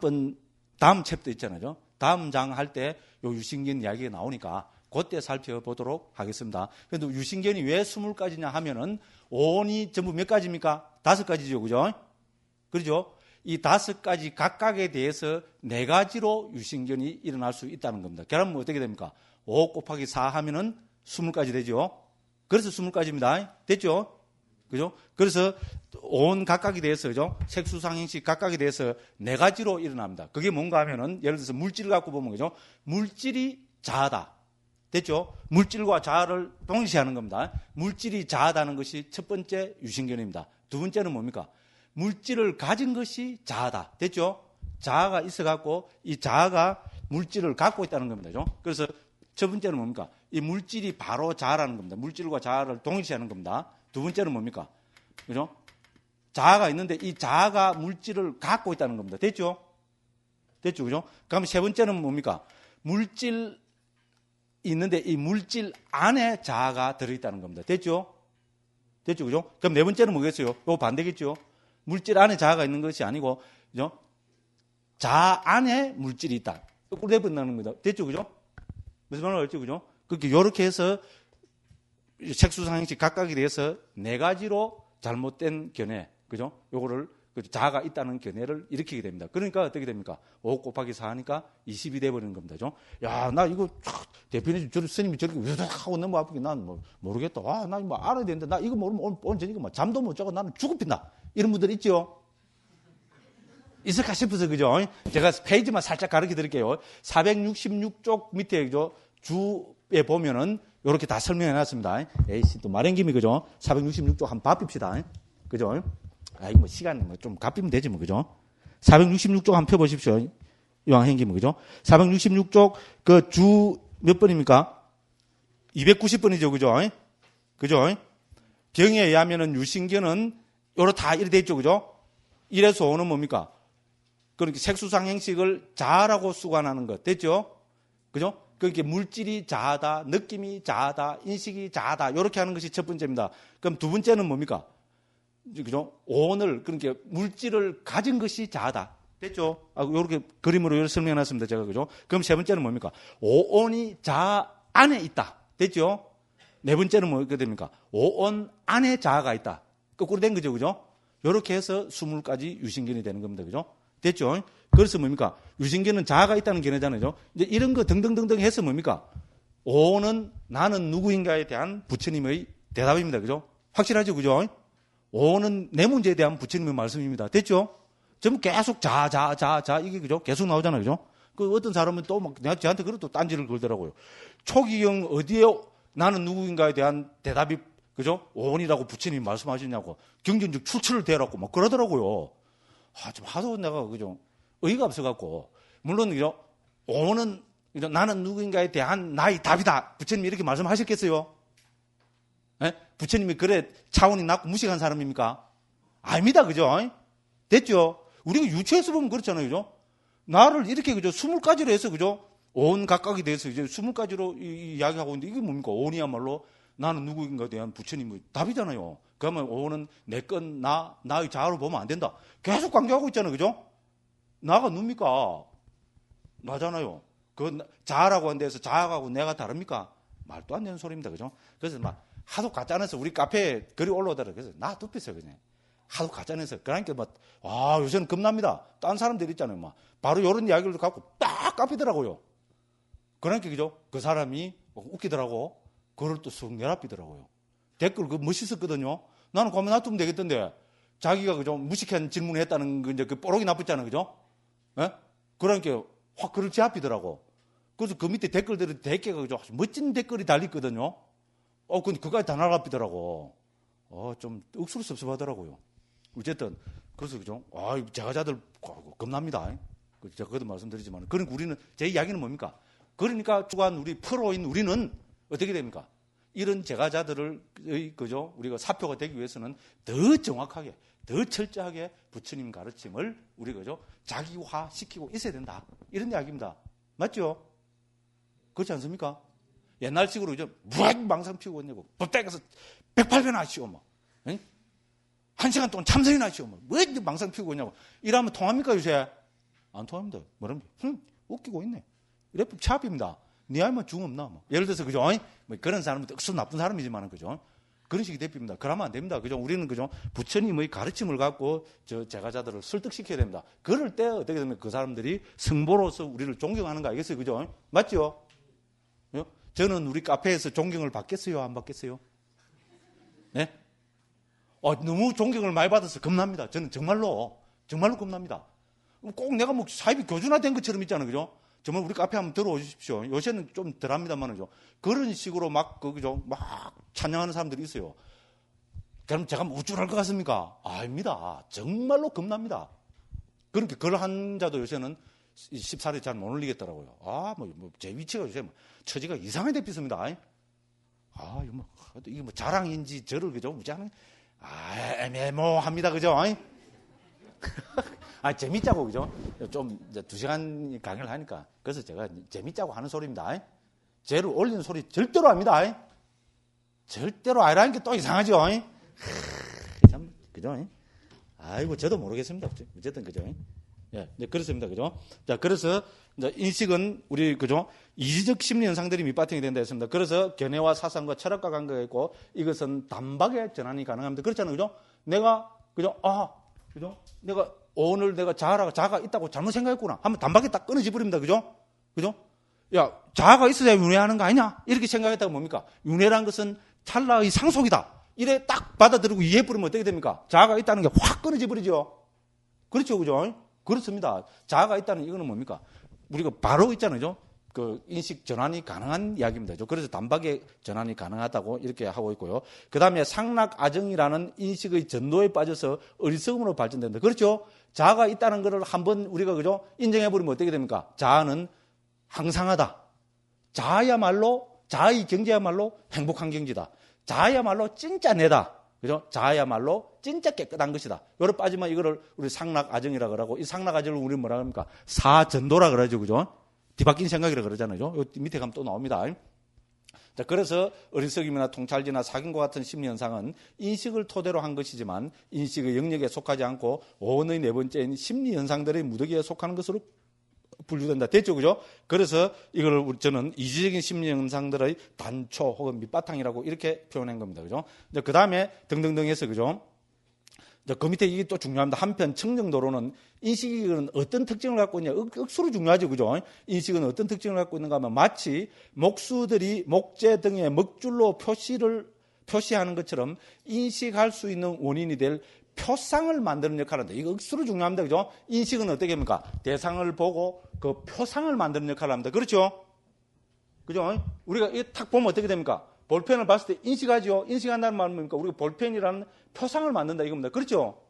챕터 있잖아요. 다음 장 할 때 요 유신견 이야기가 나오니까 그때 살펴보도록 하겠습니다. 그런데 유신견이 왜 20가지냐 하면은 오온이 전부 몇 가지입니까? 5가지죠. 그죠? 그렇죠? 이 5가지 각각에 대해서 4가지로 유신견이 일어날 수 있다는 겁니다. 그러면 어떻게 됩니까? 5 곱하기 4 하면은 20가지 되죠. 그래서 20가지입니다. 됐죠? 그죠? 그래서 온 각각에 대해서, 그죠? 색수상행식 각각에 대해서 4가지로 일어납니다. 그게 뭔가 하면은 예를 들어서 물질을 갖고 보면, 그죠? 물질이 자아다. 됐죠? 물질과 자아를 동시에 하는 겁니다. 물질이 자아다는 것이 첫 번째 유신견입니다. 두 번째는 뭡니까? 물질을 가진 것이 자아다. 됐죠? 자아가 있어갖고 이 자아가 물질을 갖고 있다는 겁니다. 그죠? 그래서 첫 번째는 뭡니까? 이 물질이 바로 자아라는 겁니다. 물질과 자아를 동시에 하는 겁니다. 두 번째는 뭡니까? 그죠? 자아가 있는데 이 자아가 물질을 갖고 있다는 겁니다. 됐죠? 됐죠? 그죠? 그럼 세 번째는 뭡니까? 물질 있는데 이 물질 안에 자아가 들어있다는 겁니다. 됐죠? 됐죠? 그죠? 그럼 네 번째는 뭐겠어요? 이거 반대겠죠? 물질 안에 자아가 있는 것이 아니고, 그죠? 자아 안에 물질이 있다. 거꾸로 내본다는 겁니다. 됐죠? 그죠? 무슨 말을 알죠? 그죠? 그렇게, 요렇게 해서 색수상행식 각각에 대해서 4가지로 잘못된 견해, 그죠? 요거를, 자아가 있다는 견해를 일으키게 됩니다. 그러니까 어떻게 됩니까? 5 곱하기 4 하니까 20이 돼버리는 겁니다. 그죠? 야, 나 이거, 대표님, 스님이 저렇게 하고 너무 아프게 난 모르겠다. 와, 나 이거 알아야 되는데, 나 이거 모르면 오늘 저녁에 잠도 못 자고 나는 죽어핀다. 이런 분들 있죠? 있을까 싶어서, 그죠? 제가 페이지만 살짝 가르쳐 드릴게요. 466쪽 밑에, 그죠? 주에 보면은, 요렇게 다 설명해 놨습니다. 에이씨, 또 말한 김에, 그죠? 466쪽 한번 바빕시다. 그죠? 이거 뭐 시간 좀 갚이면 되지, 뭐, 그죠? 466쪽 한번 펴보십시오. 이왕 행기면, 그죠? 466쪽, 주 몇 번입니까? 290번이죠, 그죠? 그죠? 경에 의하면은 유신견은 요로 다 이래 돼 있죠, 그죠? 1에서 5는 뭡니까? 그렇게 색수상 행식을 자아라고 수관하는 것, 됐죠? 그죠? 그렇게 물질이 자아다, 느낌이 자아다, 인식이 자아다, 요렇게 하는 것이 첫 번째입니다. 그럼 두 번째는 뭡니까? 그죠? 오온을, 그러니까 물질을 가진 것이 자아다. 됐죠? 요렇게 그림으로 이렇게 설명해 놨습니다, 제가. 그죠? 그럼 세 번째는 뭡니까? 오온이 자아 안에 있다. 됐죠? 네 번째는 뭐가 됩니까? 오온 안에 자아가 있다. 거꾸로 된 거죠, 그죠? 요렇게 해서 20가지 유신견이 되는 겁니다, 그죠? 됐죠? 그래서 뭡니까? 유신견은 자아가 있다는 견해잖아요. 이제 이런 거 등등등등 해서 뭡니까? 오온은 나는 누구인가에 대한 부처님의 대답입니다, 그죠? 확실하죠, 그죠? 오온은 내 문제에 대한 부처님의 말씀입니다. 됐죠? 전부 계속 자, 이게 그죠? 계속 나오잖아요, 그죠? 그 어떤 사람은 또 막, 저한테 그런 또 딴지를 걸더라고요. 초기경 어디에 나는 누구인가에 대한 대답이, 그죠? 오온이라고 부처님이 말씀하셨냐고. 경전적 출처를 대라고 막 그러더라고요. 좀 하도 내가, 그죠? 의의가 없어갖고. 물론, 그죠? 오온은, 그죠? 나는 누구인가에 대한 나의 답이다. 부처님이 이렇게 말씀하셨겠어요? 예? 부처님이 그래 차원이 낮고 무식한 사람입니까? 아닙니다, 그죠? 됐죠? 우리가 유치해서 보면 그렇잖아요, 그죠? 나를 이렇게, 그죠? 20가지로 해서, 그죠? 온 각각에 대해서 이제 20가지로 이야기하고 있는데 이게 뭡니까? 온이야말로 나는 누구인가에 대한 부처님의 답이잖아요. 그러면 온은 내 건 나의 자아로 보면 안 된다. 계속 강조하고 있잖아요, 그죠? 나가 뭡니까? 나잖아요. 그 자아라고 하는 데서 자아하고 내가 다릅니까? 말도 안 되는 소리입니다, 그죠? 그래서 막 하도 가짜내서 우리 카페에 글이 올라오더라고요. 그래서 나 눕혔어요, 그냥. 하도 가짜내서. 그러니까 막, 요새는 겁납니다. 딴 사람들 있잖아요, 막. 바로 이런 이야기를 갖고 딱 깝히더라고요. 그러니까, 그죠? 그 사람이 웃기더라고. 그걸 또 쑥 내라삐더라고요. 댓글 멋있었거든요. 나는 가만 놔두면 되겠던데. 자기가 그죠? 무식한 질문을 했다는 그 이제 그 뽀록이 나쁘잖아요. 그죠? 예? 그러니까 확 그를 제압이더라고. 그래서 그 밑에 댓글들이 대개가 그죠? 아주 멋진 댓글이 달리거든요. 근데 그까지 다 날아갑더라고. 좀 억수로 섭섭하더라고요. 어쨌든 그래서 그죠? 제가자들 겁납니다. 제가 그것도 말씀드리지만, 그러니까 우리는 제 이야기는 뭡니까? 그러니까 주관 우리 프로인 우리는 어떻게 됩니까? 이런 제가자들을 그죠? 우리가 사표가 되기 위해서는 더 정확하게, 더 철저하게 부처님 가르침을 우리 그죠? 자기화 시키고 있어야 된다. 이런 이야기입니다. 맞죠? 그렇지 않습니까? 옛날식으로 이제 망상 피우고 있냐고 법당에서 108번 하시오 뭐. 응? 1시간 동안 참선이나 하시오 뭐. 왜 망상 피우고 있냐고. 이러면 통합니까 요새? 안 통합니다. 뭐랍니까? 웃기고 있네. 이래 차압입니다. 네 알면 중 없나 뭐. 예를 들어서 그죠? 뭐 그런 사람은 억수 나쁜 사람이지만 그죠? 그런 식이 대표입니다. 그러면 안 됩니다. 그죠? 우리는 그죠? 부처님의 가르침을 갖고 제가자들을 설득시켜야 됩니다. 그럴 때 어떻게 되면 그 사람들이 승보로서 우리를 존경하는 거 알겠어요? 그죠? 맞죠? 저는 우리 카페에서 존경을 받겠어요? 안 받겠어요? 네? 너무 존경을 많이 받아서 겁납니다. 저는 정말로 겁납니다. 꼭 내가 뭐 사입이 교준화된 것처럼 있잖아요. 그죠? 정말 우리 카페 한번 들어오십시오. 요새는 좀 덜 합니다만은요. 그런 식으로 그죠? 막 찬양하는 사람들이 있어요. 그럼 제가 우쭐할 것 같습니까? 아닙니다. 정말로 겁납니다. 그러니까 그걸 한 자도 요새는 14리 잘 못 올리겠더라고요. 제 위치가 요새 처지가 이상하게 대피습니다. 이게 뭐 자랑인지 저를 그죠? 무지하는, 애매모호합니다. 그죠? 재밌자고, 그죠? 좀, 이제 2시간 강의를 하니까. 그래서 제가 재밌자고 하는 소리입니다. 쟤를 올리는 소리 절대로 아닙니다. 절대로 아니라는 게 또 이상하죠? 참, 그죠? 아이고, 저도 모르겠습니다. 어쨌든, 그죠? 예, 네, 그렇습니다. 그죠? 자, 그래서, 이제 인식은 우리, 그죠? 이지적 심리 현상들이 밑바탕이 된다 했습니다. 그래서 견해와 사상과 철학과 관계가 있고, 이것은 단박에 전환이 가능합니다. 그렇잖아요. 그죠? 내가, 그죠? 그죠? 오늘 내가 자아가 있다고 잘못 생각했구나. 하면 단박에 딱 끊어지 버립니다. 그죠? 그죠? 야, 자아가 있어야 윤회하는 거 아니냐? 이렇게 생각했다가 뭡니까? 윤회라는 것은 찰나의 상속이다. 이래 딱 받아들이고 이해해버리면 어떻게 됩니까? 자아가 있다는 게 확 끊어지 버리죠. 그렇죠. 그죠? 그렇습니다. 자아가 있다는 이거는 뭡니까? 우리가 바로 있잖아요. 그 인식 전환이 가능한 이야기입니다. 그래서 단박에 전환이 가능하다고 이렇게 하고 있고요. 그 다음에 상락아정이라는 인식의 전도에 빠져서 어리석음으로 발전된다. 그렇죠? 자아가 있다는 것을 한번 우리가 그죠? 인정해버리면 어떻게 됩니까? 자아는 항상하다. 자아의 경지야말로 행복한 경지다. 자아야말로 진짜 내다. 그죠? 자아야말로 진짜 깨끗한 것이다. 요를 빠지면 이거를 우리 상락아정이라고 그러고, 이 상락아정을 우리 뭐라 합니까? 사전도라 그러죠. 그죠? 뒤바뀐 생각이라 그러잖아요. 요 밑에 가면 또 나옵니다. 자, 그래서 어리석임이나 통찰지나 사గిం과 같은 심리 현상은 인식을 토대로 한 것이지만 인식의 영역에 속하지 않고 오원의 네 번째인 심리 현상들의 무더기에 속하는 것으로 분류된다. 됐죠? 그죠? 그래서 이걸 저는 이지적인 심리 현상들의 단초 혹은 밑바탕이라고 이렇게 표현한 겁니다. 그죠? 그 다음에 등등등 해서 그죠? 그 밑에 이게 또 중요합니다. 한편 청정도로는 인식은 어떤 특징을 갖고 있냐? 억수로 중요하죠. 그죠? 인식은 어떤 특징을 갖고 있는가 하면 마치 목수들이 목재 등에 먹줄로 표시하는 것처럼 인식할 수 있는 원인이 될 표상을 만드는 역할을 합니다. 이거 억수로 중요합니다. 그죠? 인식은 어떻게 합니까? 대상을 보고 그 표상을 만드는 역할을 합니다. 그렇죠? 그죠? 우리가 이거 탁 보면 어떻게 됩니까? 볼펜을 봤을 때 인식하죠? 인식한다는 말은 뭡니까? 우리가 볼펜이라는 표상을 만든다 이겁니다. 그렇죠?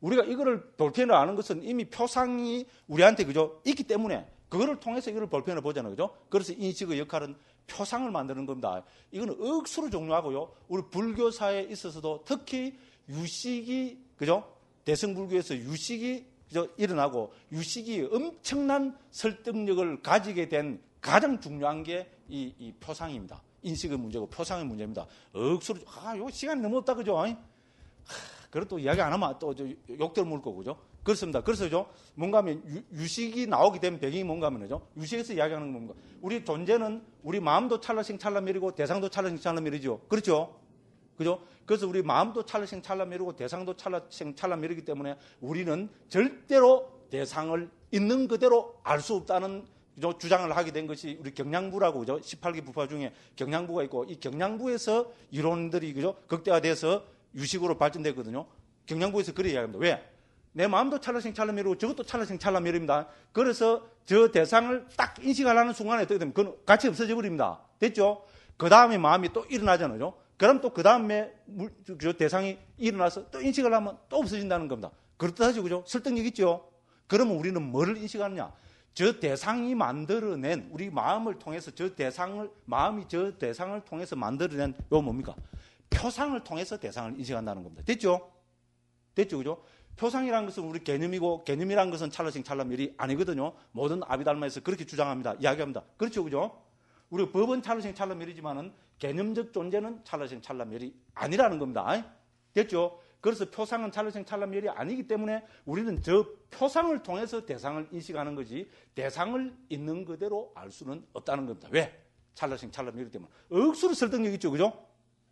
우리가 이거를 볼펜을 아는 것은 이미 표상이 우리한테 그죠? 있기 때문에 그거를 통해서 이거를 볼펜을 보잖아요. 그죠? 그래서 인식의 역할은 표상을 만드는 겁니다. 이거는 억수로 중요하고요. 우리 불교사에 있어서도 특히 유식이 그죠? 대승불교에서 유식이 그죠? 일어나고 유식이 엄청난 설득력을 가지게 된 가장 중요한 게 이 표상입니다. 인식의 문제고 표상의 문제입니다. 억수로 요 시간이 너무 없다 그죠? 그래도 또 이야기 안 하면 또 욕들 먹을 거고 그죠? 그렇습니다. 그래서죠. 뭔가 하면 유식이 나오게 된 배경이 뭔가 하면요. 유식에서 이야기하는 건 뭔가. 우리 존재는 우리 마음도 찰나생 찰나멸이고 대상도 찰나생 찰나멸이죠. 그렇죠? 그죠? 그래서 우리 마음도 찰나생 찰나멸이고 대상도 찰나생 찰나멸이기 때문에 우리는 절대로 대상을 있는 그대로 알 수 없다는 주장을 하게 된 것이 우리 경량부라고 그죠? 18개 부파 중에 경량부가 있고 이 경량부에서 이론들이 그죠? 극대화돼서 유식으로 발전되거든요. 경량부에서 그래 이야기합니다. 왜? 내 마음도 찰나생 찰나멸이고 저것도 찰나생 찰나멸입니다. 그래서 저 대상을 딱 인식하려는 순간에 어떻게 되면 그건 같이 없어져 버립니다. 됐죠? 그 다음에 마음이 또 일어나잖아요. 그럼 또 그 다음에 저 대상이 일어나서 또 인식을 하면 또 없어진다는 겁니다. 그렇다죠, 그죠? 설득력 있죠? 그러면 우리는 뭐를 인식하느냐? 저 대상이 만들어낸 우리 마음을 통해서 마음이 저 대상을 통해서 만들어낸 요 뭡니까? 표상을 통해서 대상을 인식한다는 겁니다. 됐죠? 됐죠, 그죠? 표상이라는 것은 우리 개념이고 개념이라는 것은 찰나생 찰나멸이 아니거든요. 모든 아비달마에서 그렇게 주장합니다. 이야기합니다. 그렇죠, 그죠? 우리 법은 찰나생 찰나멸이지만은 개념적 존재는 찰나생 찰나멸이 아니라는 겁니다. 됐죠? 그래서 표상은 찰나생 찰나멸이 아니기 때문에 우리는 저 표상을 통해서 대상을 인식하는 거지 대상을 있는 그대로 알 수는 없다는 겁니다. 왜? 찰나생 찰나멸이기 때문에. 억수로 설득력 있죠, 그죠?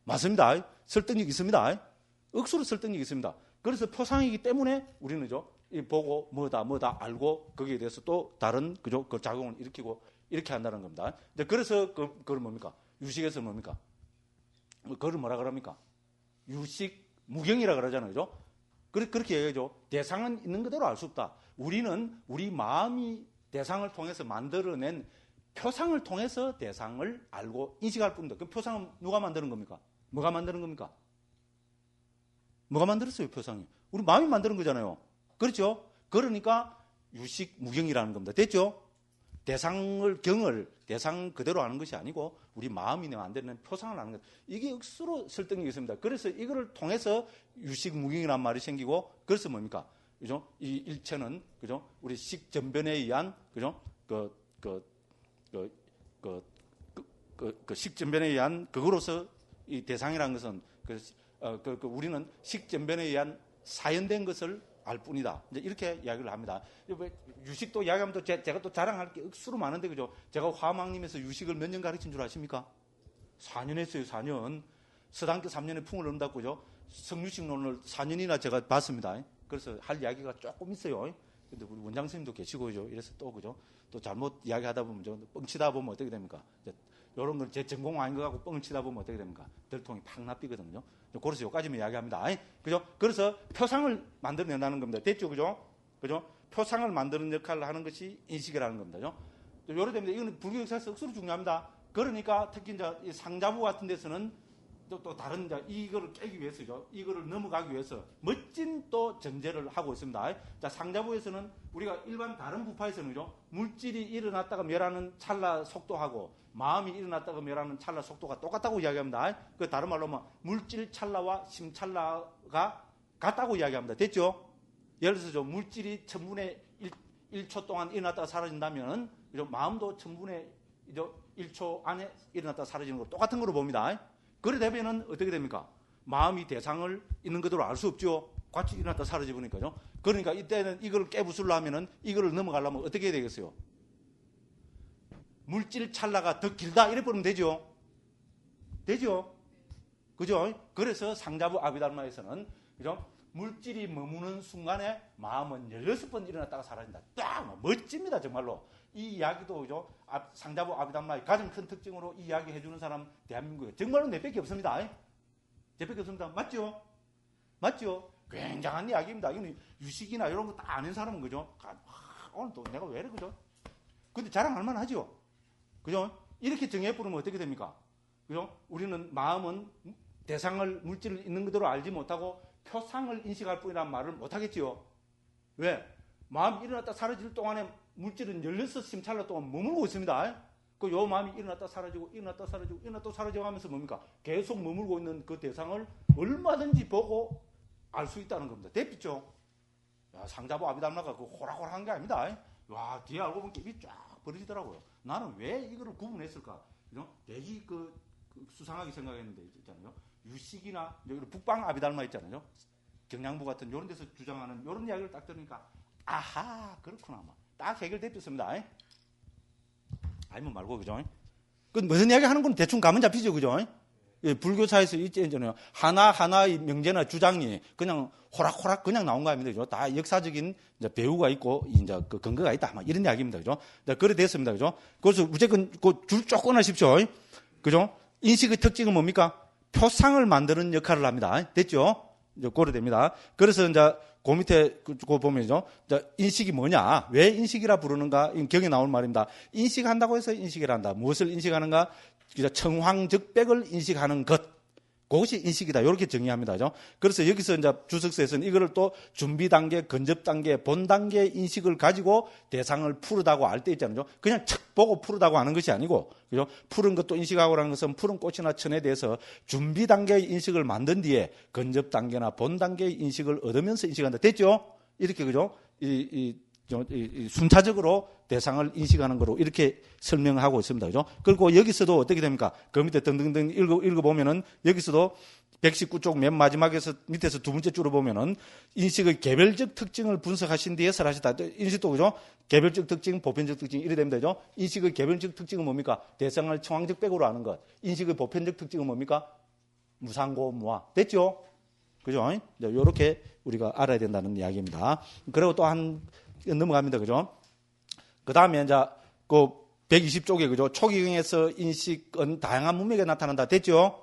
맞습니다. 설득력 있습니다. 억수로 설득력 있습니다. 그래서 표상이기 때문에 우리는 보고 뭐다 알고 거기에 대해서 또 다른 그죠? 그 작용을 일으키고 이렇게 한다는 겁니다. 그래서 그걸 뭡니까? 유식에서 뭡니까? 그걸 뭐라 그럽니까? 유식 무경이라 그러잖아요. 그죠? 그렇게 얘기하죠. 대상은 있는 그대로 알 수 없다. 우리는 우리 마음이 대상을 통해서 만들어낸 표상을 통해서 대상을 알고 인식할 뿐입니다. 그 표상은 누가 만드는 겁니까? 뭐가 만드는 겁니까? 뭐가 만들었어요, 표상이? 우리 마음이 만드는 거잖아요. 그렇죠? 그러니까 유식 무경이라는 겁니다. 됐죠? 대상 그대로 아는 것이 아니고 우리 마음이 만드는 표상을 아는 것. 이게 억수로 설득력이 있습니다. 그래서 이거를 통해서 유식 무경이라는 말이 생기고 그래서 뭡니까? 그죠? 이 일체는 그죠? 우리 식전변에 의한 그죠? 식전변에 의한 그거로서 이 대상이라는 것은 우리는 식전변에 의한 사연된 것을 알 뿐이다. 이제 이렇게 이야기를 합니다. 유식도 이야기하면 또 제가 또 자랑할 게 억수로 많은데, 그죠? 제가 화학님에서 유식을 몇 년 가르친 줄 아십니까? 4년 했어요, 4년. 서당교 3년에 풍을 넘다고, 그죠? 성유식론을 4년이나 제가 봤습니다. 그래서 할 이야기가 조금 있어요. 근데 우리 원장 선생님도 계시고, 그죠? 이래서 또, 그죠? 또 잘못 이야기하다 보면, 뻥치다 보면 어떻게 됩니까? 이런 건 제 전공 아닌 것 같고 뻥을 치다 보면 어떻게 됩니까? 들통이 팍 납비거든요. 그래서 여기까지만 이야기합니다. 그죠? 그래서 표상을 만들어낸다는 겁니다. 됐죠? 그죠? 그죠? 표상을 만드는 역할을 하는 것이 인식이라는 겁니다. 그죠? 요래 됩니다. 이거는 불교 역사에서 억수로 중요합니다. 그러니까 특히 이제 이 상자부 같은 데서는 또 다른 이제 이거를 깨기 위해서죠. 이거를 넘어가기 위해서 멋진 또 전제를 하고 있습니다. 자, 상자부에서는 우리가 일반 다른 부파에서는 그죠? 물질이 일어났다가 멸하는 찰나 속도하고 마음이 일어났다가 멸하는 찰나 속도가 똑같다고 이야기합니다. 그 다른 말로 하면 물질 찰나와 심찰나가 같다고 이야기합니다. 됐죠? 예를 들어서 물질이 1000분의 1초 동안 일어났다가 사라진다면 그죠? 마음도 1000분의 1초 안에 일어났다가 사라지는 거 똑같은 거로 봅니다. 그래 되면은 어떻게 됩니까? 마음이 대상을 있는 그대로 알 수 없죠. 같이 일어났다 사라져버리니까요. 그러니까 이때는 이걸 깨부수려면은 이거를 넘어가려면 어떻게 해야 되겠어요? 물질 찰나가 더 길다 이래 버리면 되죠. 되죠? 그죠? 그래서 상자부 아비달마에서는 그죠? 물질이 머무는 순간에 마음은 16번 일어났다가 사라진다. 딱 멋집니다, 정말로. 이 이야기도 그죠? 상자부 아비달마의 가장 큰 특징으로 이 이야기 해주는 사람 대한민국에 정말로 몇 밖에 없습니다. 몇 밖에 없습니다. 맞죠? 맞죠? 굉장한 이야기입니다. 이건 유식이나 이런 거 다 아는 사람은 그죠? 오늘 또 내가 왜 이래 그죠? 근데 자랑할 만하죠? 그죠? 이렇게 정해버리면 어떻게 됩니까? 그죠? 우리는 마음은 대상을 물질을 있는 그대로 알지 못하고 표상을 인식할 뿐이라는 말을 못하겠지요. 왜? 마음이 일어났다 사라질 동안에 물질은 16심찰나 동안 머물고 있습니다. 요 마음이 일어났다 사라지고 일어났다 사라지고 일어났다 사라지고 하면서 뭡니까? 계속 머물고 있는 그 대상을 얼마든지 보고 알 수 있다는 겁니다. 됐죠? 야, 상자부 아비달마가 그 호락호락한 게 아닙니다. 와, 뒤에 알고 보니까 입이 쫙 벌어지더라고요. 나는 왜 이거를 구분했을까? 되게 수상하게 생각했는데 있잖아요. 유식이나 북방 아비달마 있잖아요. 경량부 같은 이런 데서 주장하는 이런 이야기를 딱 들으니까 아하, 그렇구나. 딱 해결됐습니다. 아니면 말고, 그죠? 그 무슨 이야기 하는 건 대충 감은 잡히죠, 그죠? 예, 불교사에서 있잖아요. 하나하나의 명제나 주장이 그냥 호락호락 그냥 나온 거 아닙니다, 그죠? 다 역사적인 이제 배우가 있고, 이제 그 근거가 있다. 이런 이야기입니다, 그죠? 그래 됐습니다, 그죠? 그래서 무조건 줄 조건하십시오. 그죠? 인식의 특징은 뭡니까? 표상을 만드는 역할을 합니다. 됐죠? 이제 고려됩니다. 그래서 이제 그 밑에 그거 보면요. 인식이 뭐냐? 왜 인식이라 부르는가? 경에 나올 말입니다. 인식한다고 해서 인식을 한다. 무엇을 인식하는가? 청황적백을 인식하는 것. 그것이 인식이다. 이렇게 정의합니다. 그래서 여기서 이제 주석서에서는 이거를 또 준비 단계, 근접 단계, 본 단계 인식을 가지고 대상을 푸르다고 알 때 있잖아요. 그냥 척 보고 푸르다고 하는 것이 아니고, 그죠? 푸른 것도 인식하고라는 것은 푸른 꽃이나 천에 대해서 준비 단계의 인식을 만든 뒤에 근접 단계나 본 단계의 인식을 얻으면서 인식한다. 됐죠? 이렇게, 그죠? 이 순차적으로 대상을 인식하는 거로 이렇게 설명하고 있습니다. 그죠? 그리고 여기서도 어떻게 됩니까? 그 밑에 등등등 읽어보면은 여기서도 119쪽 맨 마지막에서 밑에서 두 번째 줄을 보면은 인식의 개별적 특징을 분석하신 뒤에 설하시다. 인식도 그죠? 개별적 특징, 보편적 특징 이래 됩니다. 그죠? 인식의 개별적 특징은 뭡니까? 대상을 청황적 백으로 아는 것. 인식의 보편적 특징은 뭡니까? 무상고, 무아. 됐죠? 그죠? 이렇게 우리가 알아야 된다는 이야기입니다. 그리고 또 넘어갑니다. 그죠? 그 다음에 이제 그 120쪽에 그죠? 초기경에서 인식은 다양한 문맥에 나타난다. 됐죠?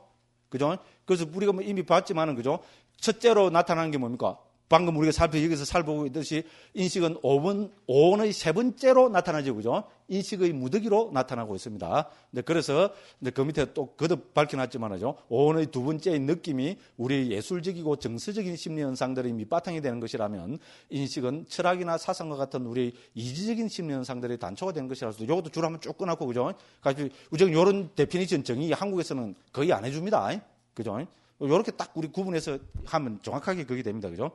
그죠? 그래서 우리가 이미 봤지만은 그죠? 첫째로 나타나는 게 뭡니까? 방금 우리가 여기서 살펴보고 있듯이 인식은 오원의 세 번째로 나타나죠. 그죠? 인식의 무더기로 나타나고 있습니다. 그래서 그 밑에 또 거듭 밝혀놨지만요. 오원의 두 번째의 느낌이 우리 예술적이고 정서적인 심리 현상들의 밑바탕이 되는 것이라면 인식은 철학이나 사상과 같은 우리 이지적인 심리 현상들의 단초가 되는 것이라서 이것도 줄 한번 쭉 끊었고 그죠? 그러니까 우리가 이런 데피니션 정의 한국에서는 거의 안 해줍니다. 그죠? 이렇게 딱 우리 구분해서 하면 정확하게 그게 됩니다. 그죠?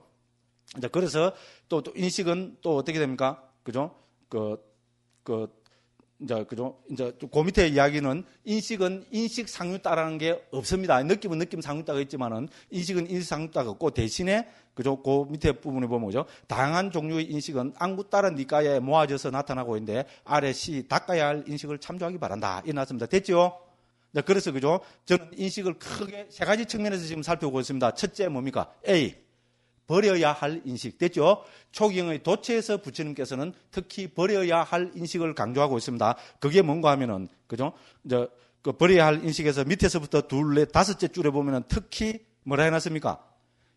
이제 그래서 또 인식은 또 어떻게 됩니까? 그죠? 이제 그 밑에 이야기는 인식은 인식 상류따라는 게 없습니다. 느낌은 느낌 상류따가 있지만은 인식은 인식 상류따가 없고 대신에 그죠? 그 밑에 부분에 보면 그죠? 다양한 종류의 인식은 안구 따라 니까에 모아져서 나타나고 있는데 아래 시 닦아야 할 인식을 참조하기 바란다. 이렇습니다. 됐죠? 네, 그래서 그죠? 저는 인식을 크게 세 가지 측면에서 지금 살펴보고 있습니다. 첫째 뭡니까? A. 버려야 할 인식. 됐죠? 초기경의 도체에서 부처님께서는 특히 버려야 할 인식을 강조하고 있습니다. 그게 뭔가 하면은, 그죠? 이제 그 버려야 할 인식에서 밑에서부터 둘, 넷, 다섯째 줄에 보면은 특히 뭐라 해놨습니까?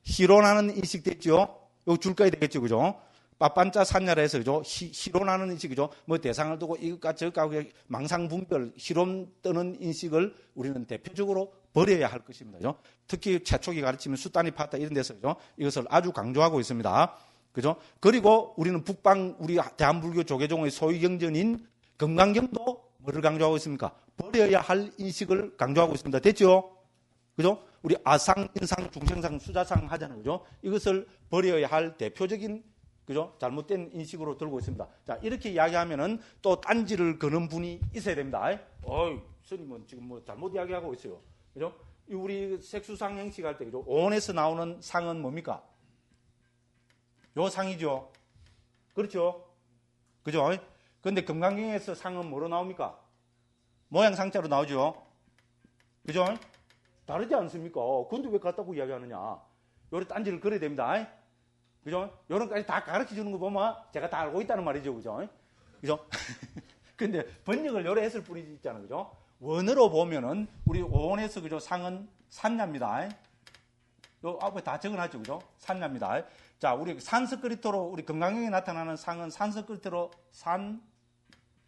희론하는 인식 됐죠? 요 줄까지 되겠죠? 그죠? 빠빤짜 산야라 해서, 그죠? 희론하는 인식, 그죠? 뭐 대상을 두고 이것과 저것과 망상분별, 희론 뜨는 인식을 우리는 대표적으로 버려야 할 것입니다. 그죠? 특히 최초기 가르치면 수단이 파다 이런 데서, 그죠? 이것을 아주 강조하고 있습니다. 그죠? 그리고 우리는 우리 대한불교 조계종의 소위 경전인 금강경도 뭐를 강조하고 있습니까? 버려야 할 인식을 강조하고 있습니다. 됐죠? 그죠? 우리 아상, 인상, 중생상, 수자상 하잖아요. 그죠? 이것을 버려야 할 대표적인 그죠? 잘못된 인식으로 들고 있습니다. 자, 이렇게 이야기하면은 또 딴지를 거는 분이 있어야 됩니다. 스님은 지금 뭐 잘못 이야기하고 있어요. 그죠? 우리 색수상 행식할 때, 그죠? 오온에서 나오는 상은 뭡니까? 요 상이죠. 그렇죠? 그죠? 근데 금강경에서 상은 뭐로 나옵니까? 모양상자로 나오죠. 그죠? 다르지 않습니까? 근데 왜 같다고 이야기하느냐? 요래 딴지를 걸어야 됩니다. 그죠? 요런 까지 다 가르쳐 주는 거 보면 제가 다 알고 있다는 말이죠. 그죠? 그죠? 근데 번역을 요래 했을 뿐이지 있잖아요. 그죠? 원어로 보면은 우리 오원에서 그죠? 상은 산야입니다. 요 앞에 다 적어놨죠. 그죠? 산야입니다. 자, 우리 산스크리트로 우리 금강경에 나타나는 상은 산스크리트로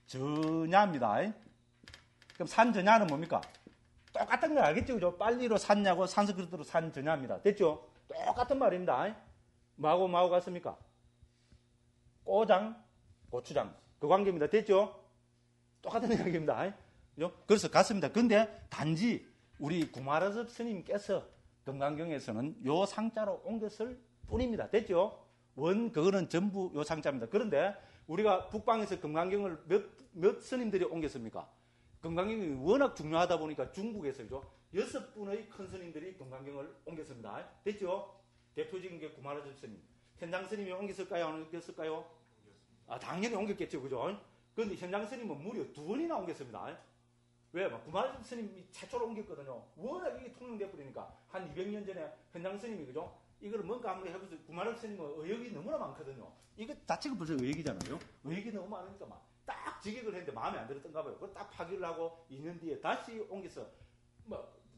산전야입니다. 그럼 산전야는 뭡니까? 똑같은 걸 알겠죠. 그죠? 빨리로 산야고 산스크리트로 산전야입니다. 됐죠? 똑같은 말입니다. 뭐하고 같습니까? 꼬장, 고추장. 그 관계입니다. 됐죠? 똑같은 이야기입니다. 그죠? 그래서 같습니다. 근데 단지 우리 구마라섭 스님께서 금강경에서는 요 상자로 옮겼을 뿐입니다. 됐죠? 그거는 전부 요 상자입니다. 그런데 우리가 북방에서 금강경을 몇 스님들이 옮겼습니까? 금강경이 워낙 중요하다 보니까 중국에서 그죠? 6분의 큰 스님들이 금강경을 옮겼습니다. 됐죠? 대표적인 게 구마라섭 스님. 현장 스님이 옮겼을까요? 안 옮겼을까요? 당연히 옮겼겠죠. 그죠? 그런데 현장 스님은 무려 2번이나 옮겼습니다. 왜? 구마라섭 스님이 최초로 옮겼거든요. 워낙 이게 통용돼 버리니까. 한 200년 전에 현장 스님이, 그죠? 이걸 뭔가 한번 해보세요. 구마라섭 스님은 의욕이 너무나 많거든요. 이거 자체가 벌써 의욕이잖아요. 의욕이 너무 많으니까 딱 직역을 했는데 마음에 안 들었던가 봐요. 그걸 딱 파기를 하고 2년 뒤에 다시 옮겨서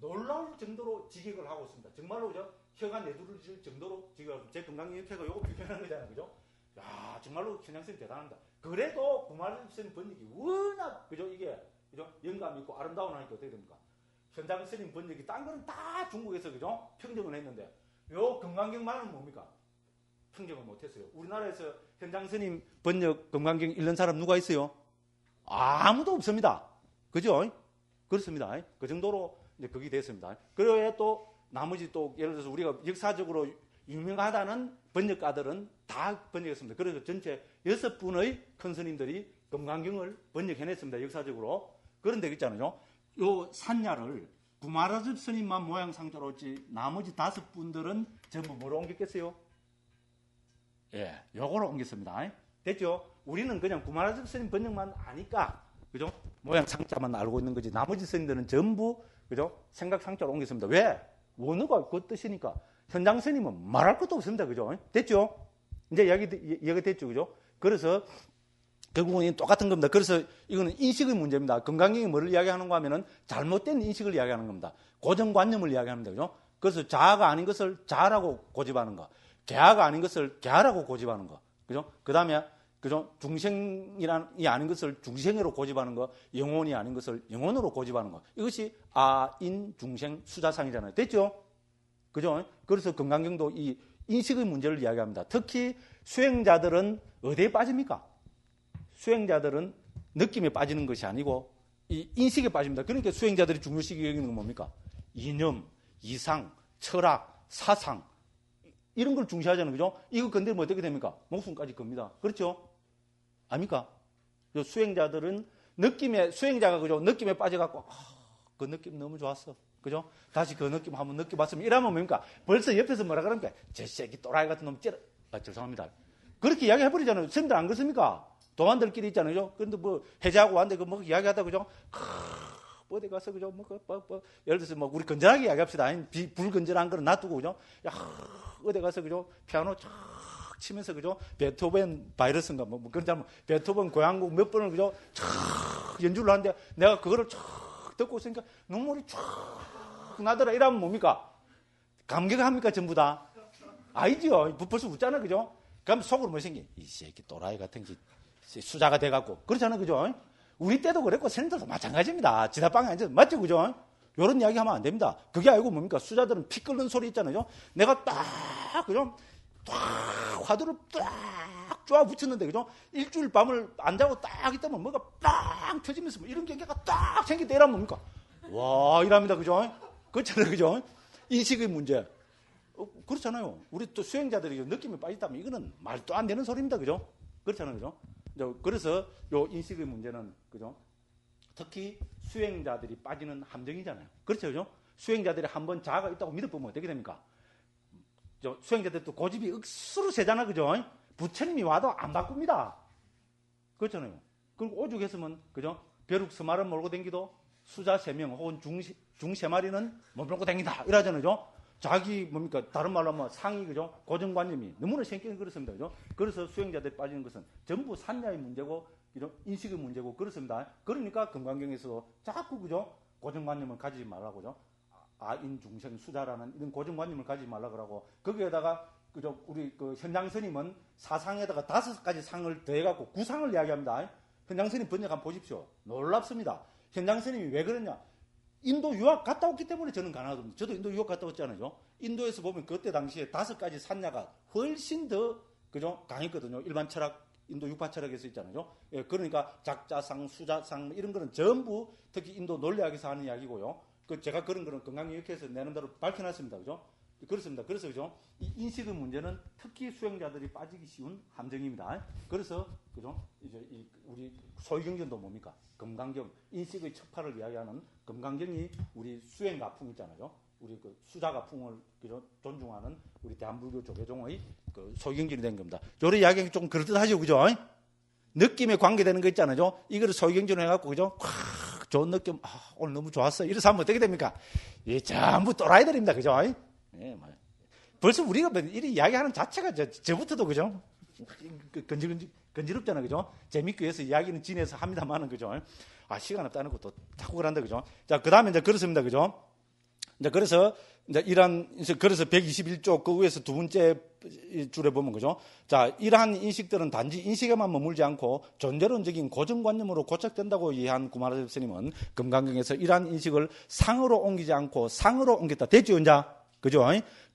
놀라울 정도로 직역을 하고 있습니다. 정말로 그죠? 혀가 내두를 정도로 지금 제 건강기획회가 요거 비판하는 거잖아요. 그죠? 야, 정말로 현장선생님 대단합니다. 그래도 구마선생님 번역이 워낙, 그죠? 이게, 그죠? 영감 있고 아름다운 하니까 어떻게 됩니까? 현장선생님 번역이 딴 거는 다 중국에서, 그죠? 평정을 했는데, 요 건강경만은 뭡니까? 평정을 못했어요. 우리나라에서 현장선생님 번역 건강경 읽는 사람 누가 있어요? 아무도 없습니다. 그죠? 그렇습니다. 그 정도로 이제 그게 됐습니다. 그래야 또 나머지 또 예를 들어서 우리가 역사적으로 유명하다는 번역가들은 다 번역했습니다. 그래서 전체 6분의 큰 스님들이 금강경을 번역해냈습니다. 역사적으로. 그런데 있잖아요. 요 산야를 구마라즙 스님만 모양상자로 했지 나머지 5분들은 전부 뭐로 옮겼겠어요? 예, 요거로 옮겼습니다. 됐죠? 우리는 그냥 구마라즙 스님 번역만 아니까, 그죠? 모양상자만 알고 있는 거지. 나머지 스님들은 전부, 그죠? 생각상자로 옮겼습니다. 왜? 원어가 그 뜻이니까. 현장 스님은 말할 것도 없습니다. 그죠? 됐죠? 이제 이야기 됐죠? 그죠? 그래서 결국은 똑같은 겁니다. 그래서 이거는 인식의 문제입니다. 건강경이 뭐를 이야기하는가 하면은 잘못된 인식을 이야기하는 겁니다. 고정관념을 이야기합니다. 그죠? 그래서 자아가 아닌 것을 자아라고 고집하는 거. 개아가 아닌 것을 개아라고 고집하는 거. 그죠? 그 다음에, 그죠? 중생이란이 아닌 것을 중생으로 고집하는 거. 영혼이 아닌 것을 영혼으로 고집하는 거. 이것이 아인, 중생, 수자상이잖아요. 됐죠? 그죠? 그래서 건강경도 이 인식의 문제를 이야기합니다. 특히 수행자들은 어디에 빠집니까? 수행자들은 느낌에 빠지는 것이 아니고 이 인식에 빠집니다. 그러니까 수행자들이 중요시 여기는 건 뭡니까? 이념, 이상, 철학, 사상 이런 걸 중시하잖아요. 그죠? 이거 건드리면 어떻게 됩니까? 목숨까지 겁니다. 그렇죠? 아닙니까? 수행자들은 수행자가 그죠? 느낌에 빠져갖고 그 느낌 너무 좋았어. 그죠? 다시 그 느낌 한번 느껴봤으면 이러면 뭡니까? 벌써 옆에서 뭐라 그러니까 저 새끼 또라이 같은 놈 찌르. 죄송합니다. 그렇게 이야기해버리잖아요. 선생님들 안 그렇습니까? 동안들끼리 있잖아요. 그런데 뭐 해제하고 왔는데 뭐 이야기하다 그죠? 어디 가서 그죠? 예를 들어서 뭐 우리 건전하게 이야기합시다. 불건전한 거는 놔두고 그죠? 야, 어디 가서 그죠? 피아노 쫙 치면서 그죠? 베토벤 바이러스인가 뭐 그런 잘 베토벤 고향곡 몇 번을 그죠? 쫙 연주를 하는데 내가 그거를 쫙 듣고 있으니까 눈물이 쫙 나더라. 이러면 뭡니까? 감격합니까? 전부 다? 아니죠. 벌써 웃잖아. 그죠? 그럼 속으로 뭐 생기? 이 새끼 또라이 같은 게 수자가 돼갖고. 그렇잖아. 그죠? 우리 때도 그랬고, 선생님들도 마찬가지입니다. 지다방에 앉아서. 맞죠? 그죠? 요런 이야기 하면 안 됩니다. 그게 아니고 뭡니까? 수자들은 피 끓는 소리 있잖아요. 내가 딱, 그죠? 딱, 화두를 딱 쪼아 붙였는데, 그죠? 일주일 밤을 안 자고 딱 있다면 뭐가 빵 터지면서 뭐 이런 경계가 딱 생겼다. 이러면 뭡니까? 와, 이랍니다. 그죠? 그렇잖아요. 그죠? 인식의 문제. 그렇잖아요. 우리 또 수행자들이 느낌에 빠졌다면 이거는 말도 안 되는 소리입니다. 그죠? 그렇잖아요. 그죠? 그래서 요 인식의 문제는, 그죠? 특히 수행자들이 빠지는 함정이잖아요. 그렇죠. 그죠? 수행자들이 한번 자아가 있다고 믿어보면 어떻게 됩니까? 수행자들도 고집이 억수로 세잖아. 그죠? 부처님이 와도 안 바꿉니다. 그렇잖아요. 그리고 오죽했으면, 그죠? 벼룩 서말은 몰고 댕기도 수자 3명 혹은 중 3마리는 못 몰고 댕긴다. 이러잖아요. 자기 뭡니까? 다른 말로 하면 상이, 그죠? 고정관념이 너무나 생기는 그렇습니다. 그죠? 그래서 수행자들이 빠지는 것은 전부 산야의 문제고, 이런 인식의 문제고, 그렇습니다. 그러니까 금강경에서 자꾸, 그죠? 고정관념을 가지지 말라고, 그죠? 아인, 중생, 수자라는 이런 고정관념을 가지지 말라고 하고, 거기에다가, 그죠? 우리 그 현장스님은 사상에다가 5가지 상을 더해갖고 9상을 이야기합니다. 현장스님 번역 한번 보십시오. 놀랍습니다. 현장스님이 왜 그러냐? 인도 유학 갔다 왔기 때문에 저는 가능하거든요. 저도 인도 유학 갔다 왔잖아요. 인도에서 보면 그때 당시에 5가지 산야가 훨씬 더, 그죠? 강했거든요. 일반 철학, 인도 육파 철학에서 있잖아요. 예, 그러니까 작자상, 수자상, 이런 거는 전부 특히 인도 논리학에서 하는 이야기고요. 제가 그런 거는 건강의학회에서 내는 대로 밝혀놨습니다. 그죠? 그렇습니다. 그래서, 그죠? 이 인식의 문제는 특히 수행자들이 빠지기 쉬운 함정입니다. 그래서, 그죠? 이제 우리 소위경전도 뭡니까? 금강경, 인식의 척파를 이야기하는 금강경이 우리 수행가풍 있잖아요. 우리 그 수자가풍을, 그죠? 존중하는 우리 대한불교 조계종의 그 소위경전이 된 겁니다. 요런 이야기가 좀 그럴듯하죠. 그죠? 느낌에 관계되는 거 있잖아요. 이거를 소위경전을 해갖고, 그죠? 콱, 좋은 느낌, 오늘 너무 좋았어. 이래서 하면 어떻게 됩니까? 예, 전부 또라이들입니다. 그죠? 예, 벌써 우리가 이렇게 이야기하는 자체가 저부터도, 그죠? 건지럽잖아. 그죠? 재밌기 위해서 이야기는 진해서 합니다만은, 그죠? 시간 없다는 것도 자꾸 그런다. 그죠? 자, 그 다음에 이제 그렇습니다. 그죠? 이제 그래서 121쪽 그 위에서 두 번째 줄에 보면 그죠? 자, 이러한 인식들은 단지 인식에만 머물지 않고 존재론적인 고정관념으로 고착된다고 이해한 구마라섭 스님은 금강경에서 이러한 인식을 상으로 옮기지 않고 상으로 옮겼다. 됐죠, 이제? 그죠?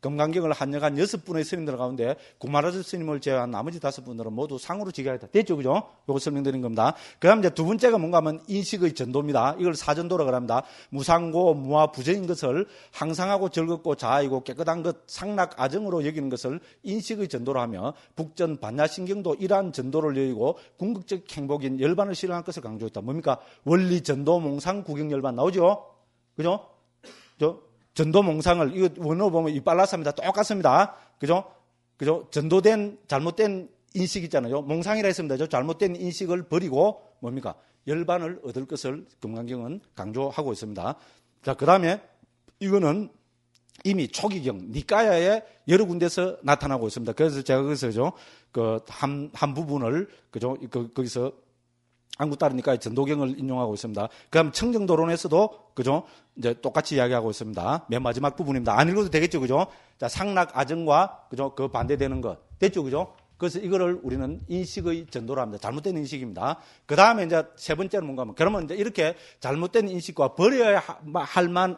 금강경을 한역한 6분의 스님들 가운데 구마라섭 스님을 제외한 나머지 5분들은 모두 상으로 지가했다. 됐죠, 그죠? 요거 설명드린 겁니다. 그 다음 이제 두 번째가 뭔가 하면 인식의 전도입니다. 이걸 사전도라고 합니다. 무상고, 무아, 부정인 것을 항상하고 즐겁고 자아이고 깨끗한 것, 상락, 아정으로 여기는 것을 인식의 전도로 하며 북전, 반야신경도 이러한 전도를 여기고 궁극적 행복인 열반을 실현할 것을 강조했다. 뭡니까? 원리, 전도, 몽상, 구경, 열반 나오죠? 그죠? 전도 몽상을, 이거 원어로 보면 이 빨라서입니다. 똑같습니다. 그죠? 전도된, 잘못된 인식 있잖아요. 몽상이라 했습니다. 잘못된 인식을 버리고 뭡니까? 열반을 얻을 것을 금강경은 강조하고 있습니다. 자, 그 다음에 이거는 이미 초기경, 니까야의 여러 군데서 나타나고 있습니다. 그래서 제가 거기서 한 부분을, 거기서 안구따르니까의 전도경을 인용하고 있습니다. 그 다음 청정도론에서도, 이제 똑같이 이야기하고 있습니다. 맨 마지막 부분입니다. 안 읽어도 되겠죠, 그죠? 자, 상락, 아정과, 그 반대되는 것. 됐죠, 그죠? 그래서 이거를 우리는 인식의 전도로 합니다. 잘못된 인식입니다. 그 다음에 이제 세 번째는 뭔가 하면, 그러면 이제 이렇게 잘못된 인식과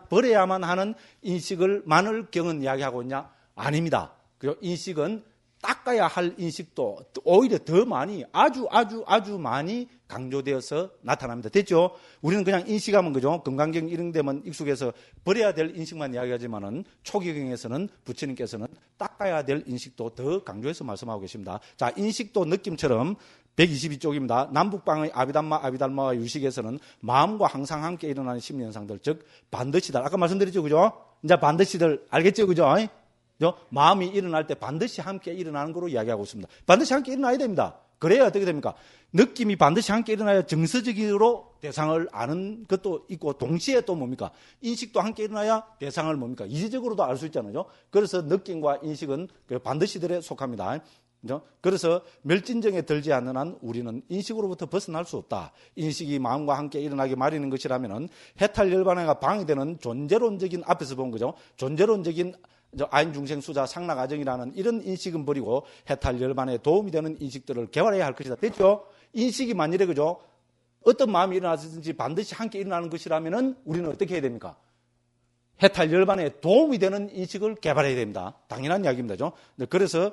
버려야만 하는 인식만을 경은 이야기하고 있냐? 아닙니다. 그죠? 인식은 닦아야 할 인식도 오히려 더 많이, 아주 많이 강조되어서 나타납니다. 됐죠? 우리는 그냥 인식하면 그죠? 금강경 이런 데만 익숙해서 버려야 될 인식만 이야기하지만은 초기경에서는 부처님께서는 닦아야 될 인식도 더 강조해서 말씀하고 계십니다. 자, 인식도 느낌처럼 122쪽입니다. 남북방의 아비달마와 유식에서는 마음과 항상 함께 일어나는 심리현상들, 즉 반드시다. 아까 말씀드렸죠, 그죠? 이제 반드시들 알겠죠, 그죠? 마음이 일어날 때 반드시 함께 일어나는 거로 이야기하고 있습니다. 반드시 함께 일어나야 됩니다. 그래야 어떻게 됩니까? 느낌이 반드시 함께 일어나야 정서적으로 대상을 아는 것도 있고, 동시에 또 뭡니까? 인식도 함께 일어나야 대상을 뭡니까? 이지적으로도 알 수 있잖아요. 그래서 느낌과 인식은 반드시들에 속합니다. 그래서 멸진정에 들지 않는 한 우리는 인식으로부터 벗어날 수 없다. 인식이 마음과 함께 일어나게 마련인 것이라면 해탈열반회가 방해되는 존재론적인, 앞에서 본 거죠. 존재론적인 아인중생 수자 상락아정이라는 이런 인식은 버리고 해탈열반에 도움이 되는 인식들을 개발해야 할 것이다. 됐죠? 인식이 만일에 그죠? 어떤 마음이 일어나든지 반드시 함께 일어나는 것이라면은 우리는 어떻게 해야 됩니까? 해탈열반에 도움이 되는 인식을 개발해야 됩니다. 당연한 이야기입니다. 그래서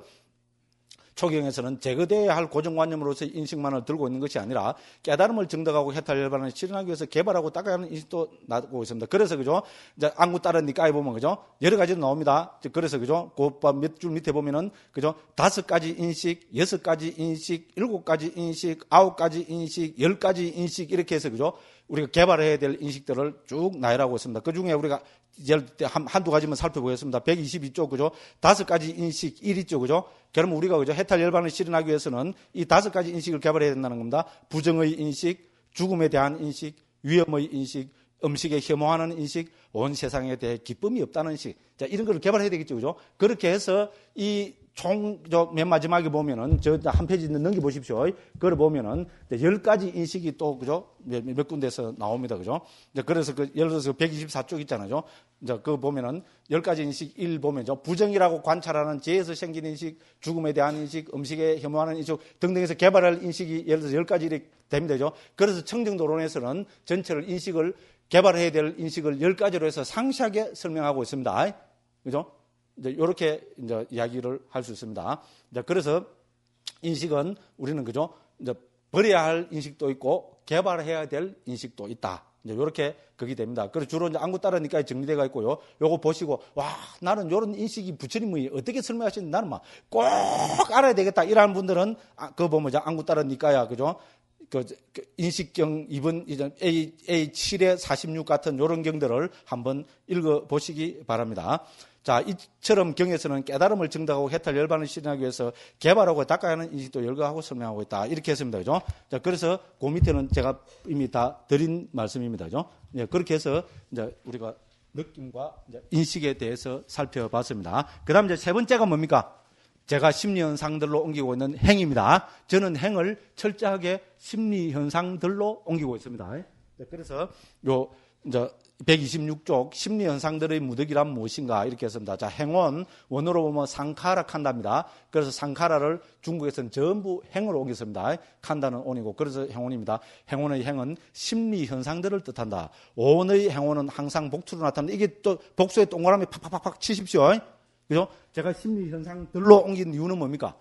초경에서는 제거되어야 할 고정관념으로서의 인식만을 들고 있는 것이 아니라 깨달음을 증득하고 해탈열반을 실현하기 위해서 개발하고 닦아야 하는 인식도 나오고 있습니다. 그래서 그죠? 이제 안구 따른 니까에 보면 그죠? 여러 가지로 나옵니다. 그래서 그죠? 그 몇 줄 밑에 보면은 그죠? 5가지 인식, 6가지 인식, 7가지 인식, 9가지 인식, 10가지 인식 이렇게 해서 그죠? 우리가 개발해야 될 인식들을 쭉 나열하고 있습니다. 그 중에 우리가 한두 가지만 살펴보겠습니다. 122쪽, 그죠? 5가지 인식 1있죠, 그죠? 그러면 우리가, 그죠? 해탈열반을 실현하기 위해서는 이 5가지 인식을 개발해야 된다는 겁니다. 부정의 인식, 죽음에 대한 인식, 위험의 인식, 음식에 혐오하는 인식, 온 세상에 대해 기쁨이 없다는 인식. 자, 이런 걸 개발해야 되겠죠, 그죠? 그렇게 해서 맨 마지막에 보면은, 한 페이지 넘겨보십시오. 그걸 보면은, 10가지 인식이 또, 그죠? 몇 군데서 나옵니다. 그죠? 그래서 예를 들어서 124쪽 있잖아요. 그거 보면은, 10가지 인식 1 보면요. 부정이라고 관찰하는 죄에서 생긴 인식, 죽음에 대한 인식, 음식에 혐오하는 인식 등등해서 개발할 인식이 예를 들어서 10가지 이렇게 됩니다. 그죠? 그래서 청정도론에서는 전체를 인식을, 개발해야 될 인식을 10가지로 해서 상세하게 설명하고 있습니다. 그죠? 이제 이렇게 이제 이야기를 할 수 있습니다. 이제 그래서 인식은 우리는 그죠? 이제 버려야 할 인식도 있고 개발해야 될 인식도 있다. 이제 이렇게 그게 됩니다. 그래서 주로 이제 안구 따르니까 정리되어 있고요. 요거 보시고 와 나는 이런 인식이 부처님이 어떻게 설명하시는지 나는 막 꼭 알아야 되겠다. 이러한 분들은 그거 보면 이제 안구 따르니까야 그죠? 그 인식경 2번 이전 A7의 46 같은 이런 경들을 한번 읽어 보시기 바랍니다. 자, 이처럼 경에서는 깨달음을 증득하고 해탈열반을 실현하기 위해서 개발하고 닦아야 하는 인식도 열거하고 설명하고 있다. 이렇게 했습니다. 그죠? 자, 그래서 그 밑에는 제가 이미 다 드린 말씀입니다. 그죠? 네, 그렇게 해서 이제 우리가 느낌과 이제 인식에 대해서 살펴봤습니다. 그 다음 이제 세 번째가 뭡니까? 제가 심리현상들로 옮기고 있는 행입니다. 저는 행을 철저하게 심리현상들로 옮기고 있습니다. 네, 그래서 이제 126쪽 심리현상들의 무득이란 무엇인가 이렇게 했습니다. 자, 행원 원어로 보면 상카라 칸다입니다. 그래서 상카라를 중국에서는 전부 행으로 옮겼습니다. 칸다는 온이고 그래서 행원입니다. 행원의 행은 심리현상들을 뜻한다. 온의 행원은 항상 복수로 나타난다. 이게 또 복수에 동그라미 팍팍팍팍 치십시오. 그죠? 제가 심리현상들로 옮긴 이유는 뭡니까?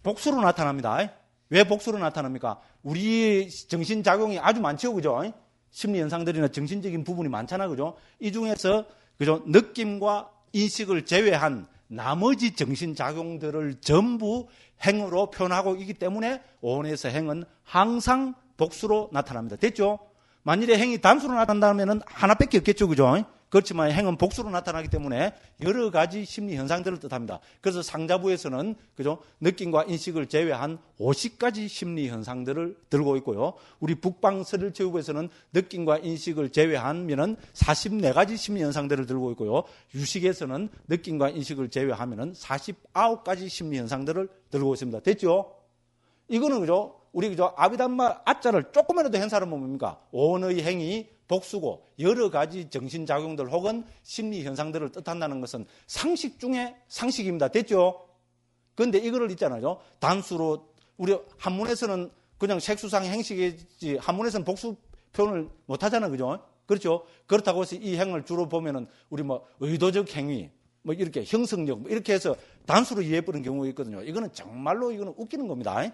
복수로 나타납니다. 왜 복수로 나타납니까? 우리 정신작용이 아주 많죠. 그죠? 심리 현상들이나 정신적인 부분이 많잖아. 그죠? 이 중에서, 그죠? 느낌과 인식을 제외한 나머지 정신작용들을 전부 행으로 표현하고 있기 때문에 오온에서 행은 항상 복수로 나타납니다. 됐죠? 만일에 행이 단수로 나타난다면 하나밖에 없겠죠. 그죠? 그렇지만 행은 복수로 나타나기 때문에 여러 가지 심리 현상들을 뜻합니다. 그래서 상자부에서는 그죠? 느낌과 인식을 제외한 50가지 심리 현상들을 들고 있고요. 우리 북방서rir체육부에서는 느낌과 인식을 제외하면은 44가지 심리 현상들을 들고 있고요. 유식에서는 느낌과 인식을 제외하면은 49가지 심리 현상들을 들고 있습니다. 됐죠? 이거는 그죠? 우리 그죠? 아비담마 아자를 조금이라도 한 사람은 뭡니까? 오온의 행이 복수고 여러 가지 정신작용들 혹은 심리 현상들을 뜻한다는 것은 상식 중에 상식입니다. 됐죠? 그런데 이거를 있잖아요. 단수로 우리 한문에서는 그냥 색수상 행식이지 한문에서는 복수 표현을 못 하잖아요. 그죠? 그렇죠? 그렇다고 해서 이 행을 주로 보면은 우리 뭐 의도적 행위 뭐 이렇게 형성력 뭐 이렇게 해서 단수로 이해해버리는 경우가 있거든요. 이거는 정말로 이거는 웃기는 겁니다.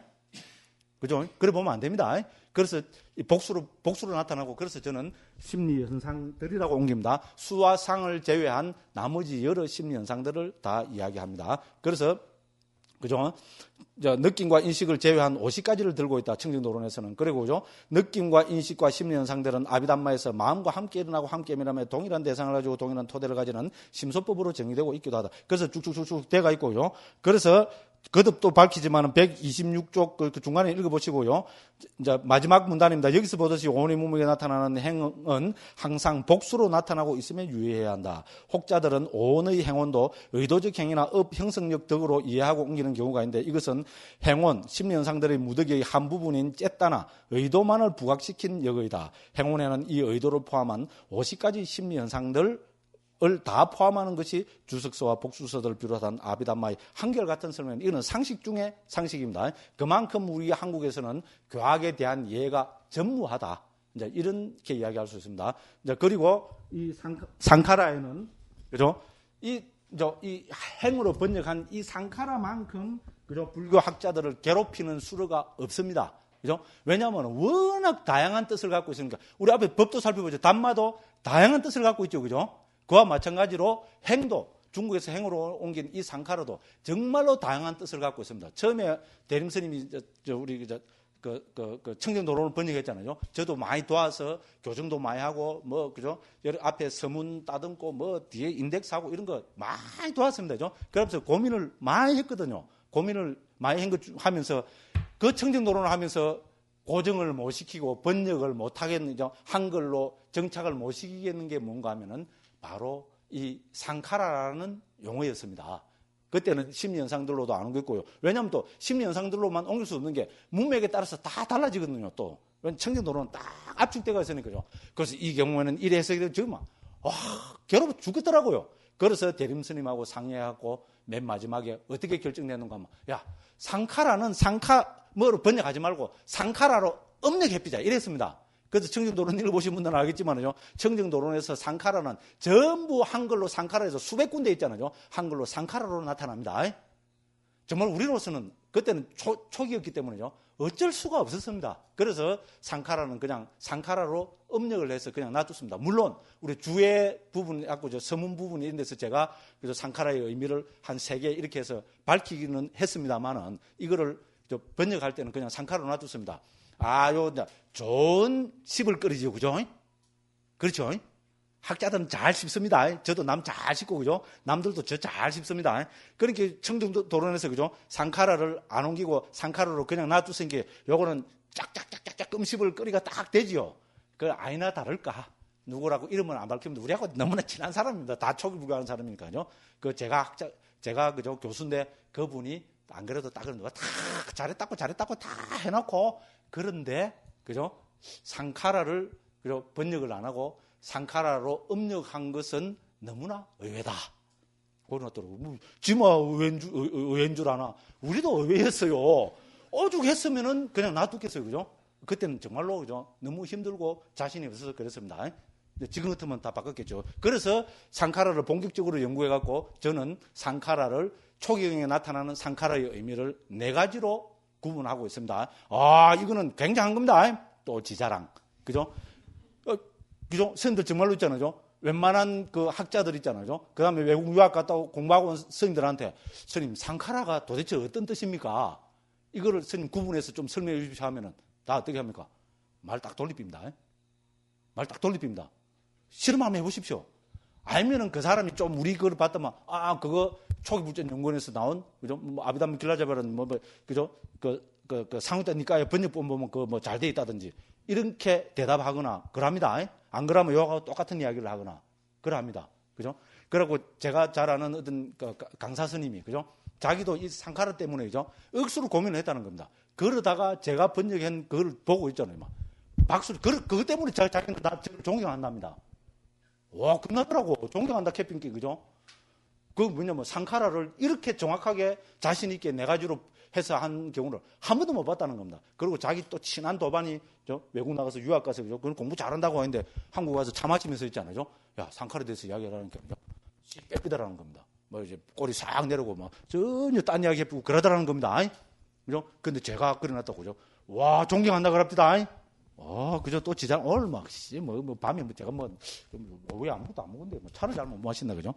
그죠? 그래 보면 안 됩니다. 그래서 복수로 나타나고 그래서 저는 심리 현상들이라고 옮깁니다. 수와 상을 제외한 나머지 여러 심리 현상들을 다 이야기합니다. 그래서 그죠? 느낌과 인식을 제외한 50가지를 들고 있다. 청정도론에서는. 그리고 그죠? 느낌과 인식과 심리 현상들은 아비담마에서 마음과 함께 일어나고 함께 일어나며 동일한 대상을 가지고 동일한 토대를 가지는 심소법으로 정의되고 있기도 하다. 그래서 쭉쭉쭉쭉 돼가 있고요. 그래서 거듭 또 밝히지만은 126쪽 그 중간에 읽어보시고요. 이제 마지막 문단입니다. 여기서 보듯이 오온의 무목에 나타나는 행은 항상 복수로 나타나고 있으면 유의해야 한다. 혹자들은 오온의 행원도 의도적 행위나 업 형성력 덕으로 이해하고 옮기는 경우가 있는데 이것은 행원, 심리현상들의 무득의 한 부분인 쨌다나 의도만을 부각시킨 역의다. 행원에는 이 의도를 포함한 50가지 심리현상들 을 다 포함하는 것이 주석서와 복수서들을 비롯한 아비담마의 한결같은 설명. 이거는 상식 중에 상식입니다. 그만큼 우리 한국에서는 교학에 대한 이해가 전무하다. 이제 이렇게 이야기할 수 있습니다. 이제 그리고 이 상카라에는 그죠? 이 행으로 번역한 이 상카라만큼 그죠? 불교 학자들을 괴롭히는 수로가 없습니다. 그죠? 왜냐하면 워낙 다양한 뜻을 갖고 있으니까 우리 앞에 법도 살펴보죠. 담마도 다양한 뜻을 갖고 있죠. 그죠? 그와 마찬가지로 행도, 중국에서 행으로 옮긴 이 상카라도 정말로 다양한 뜻을 갖고 있습니다. 처음에 대림 스님이 우리 청정도론을 번역했잖아요. 저도 많이 도와서 교정도 많이 하고 그죠? 앞에 서문 따듬고 뒤에 인덱스하고 이런 거 많이 도왔습니다. 그죠? 그래서 고민을 많이 했거든요. 고민을 많이 하면서 그 청정도론을 하면서 고정을 못 시키고 번역을 못 하겠는 한글로 정착을 못 시키겠는 게 뭔가 하면은 바로 이 상카라라는 용어였습니다. 그때는 심리현상들로도 안 옮겼고요. 왜냐하면 또 심리현상들로만 옮길 수 없는 게 문맥에 따라서 다 달라지거든요. 또 청정도로는 딱 압축되어 있으니까요. 그래서 이 경우에는 이래 해석이 정말 괴로워 죽겠더라고요. 그래서 대림 스님하고 상의하고 맨 마지막에 어떻게 결정되는가 하면 상카라는 뭐로 번역하지 말고 상카라로 업력해피자 이랬습니다. 그래서 청정도론 읽어보신 분들은 알겠지만요. 청정도론에서 상카라는 전부 한글로 상카라에서 수백 군데 있잖아요. 한글로 상카라로 나타납니다. 정말 우리로서는 그때는 초기였기 때문에요. 어쩔 수가 없었습니다. 그래서 상카라는 그냥 상카라로 업력을 해서 그냥 놔뒀습니다. 물론 우리 주의 부분, 서문 부분 이런 데서 제가 그래서 상카라의 의미를 한 3개 이렇게 해서 밝히기는 했습니다만은 이거를 번역할 때는 그냥 상카라로 놔뒀습니다. 좋은 씹을 끓이죠. 그죠? 그렇죠? 학자들은 잘 씹습니다. 저도 남 잘 씹고, 그죠? 남들도 저 잘 씹습니다. 그러니까 청정도론에서, 그죠? 상카라를 안 옮기고 상카라로 그냥 놔두신 게 요거는 짝짝짝짝짝 끔씹을 끓이가 딱 되지요. 그 아니나 다를까? 누구라고 이름은 안 밝힙니다. 우리하고 너무나 친한 사람입니다. 다 초기 불교하는 사람이니까요. 제가 그죠? 교수인데 그분이 안 그래도 딱 누가 다 잘했다고 다 해놓고 그런데 그죠? 상카라를 그죠? 번역을 안 하고 상카라로 업력한 것은 너무나 의외다. 그러더라고. 지마 의외인 줄 아나. 우리도 의외였어요. 오죽했으면은 그냥 놔두겠어요. 그죠? 그때는 정말로, 그죠? 너무 힘들고 자신이 없어서 그랬습니다. 지금 같으면 다 바꿨겠죠. 그래서 상카라를 본격적으로 연구해갖고 저는 상카라를 초기경에 나타나는 상카라의 의미를 4가지로 구분하고 있습니다. 이거는 굉장한 겁니다. 또 지자랑. 그죠? 그죠? 선생님들 정말로 있잖아요. 웬만한 그 학자들 있잖아요. 그 다음에 외국 유학 갔다 공부하고 온 선생님들한테 선생님, 상카라가 도대체 어떤 뜻입니까? 이거를 선생님 구분해서 좀 설명해 주십시오 하면은 다 어떻게 합니까? 말 딱 돌립니다. 말 딱 돌립니다. 실험 한번 해보십시오. 알면은 그 사람이 좀 우리 그걸 봤더만, 그거 초기불전연구원에서 나온, 그죠? 아비담 길라자발은 그죠? 그 상위대 니까의 번역본 보면 그거 뭐 잘 돼 있다든지. 이렇게 대답하거나, 그럽니다. 안 그러면 요하고 똑같은 이야기를 하거나, 그럽니다. 그죠? 그리고 제가 잘 아는 어떤 강사 스님이, 그죠? 자기도 이 상카라 때문에, 그죠? 억수로 고민을 했다는 겁니다. 그러다가 제가 번역한 그걸 보고 있잖아요. 막. 박수를, 그것 때문에 자기는 나 존경한답니다. 와, 끝나더라고. 존경한다, 캐핑기, 그죠? 그 뭐냐면 상카라를 이렇게 정확하게 자신있게 4가지로 해서 한 경우를 한 번도 못 봤다는 겁니다. 그리고 자기 또 친한 도반이 외국 나가서 유학 가서, 그죠? 그걸 공부 잘한다고 하는데 한국 와서 차 마시면서 있잖아요. 야, 상카라에 대해서 이야기하라는 게, 빼삐다라는 겁니다. 뭐 이제 꼬리 싹 내리고 막 전혀 딴 이야기 해보고 그러더라는 겁니다. 그죠? 근데 제가 그려놨다고, 그죠? 와, 존경한다, 그럽디다. 그죠? 또 지장, 오늘 막, 밤에 제가 왜 아무것도 안 먹은데, 차를 잘 못 마신다, 그죠?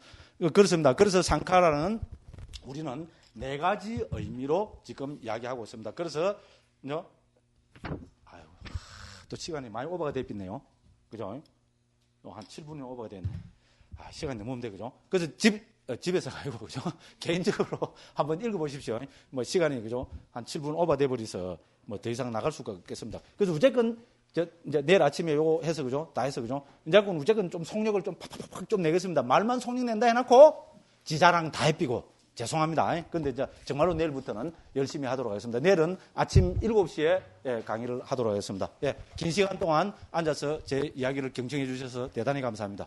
그렇습니다. 그래서 상카라는 우리는 4가지 의미로 지금 이야기하고 있습니다. 그래서, 또 시간이 많이 오버가 됐네요. 그죠? 한 7분이 오버가 됐네. 시간이 너무 없는데, 그죠? 그래서 집에서 가지고, 그죠? 개인적으로 한번 읽어보십시오. 시간이, 그죠? 한 7분 오버돼 버려서 더 이상 나갈 수가 없겠습니다. 그래서 어쨌건, 이제 내일 아침에 요거 해서, 그죠? 다 해서, 그죠? 이제 어쨌건 좀 속력을 좀 팍팍팍 좀 내겠습니다. 말만 속력 낸다 해놓고, 지자랑 다 해삐고, 죄송합니다. 근데 이제 정말로 내일부터는 열심히 하도록 하겠습니다. 내일은 아침 7시에 강의를 하도록 하겠습니다. 긴 시간 동안 앉아서 제 이야기를 경청해 주셔서 대단히 감사합니다.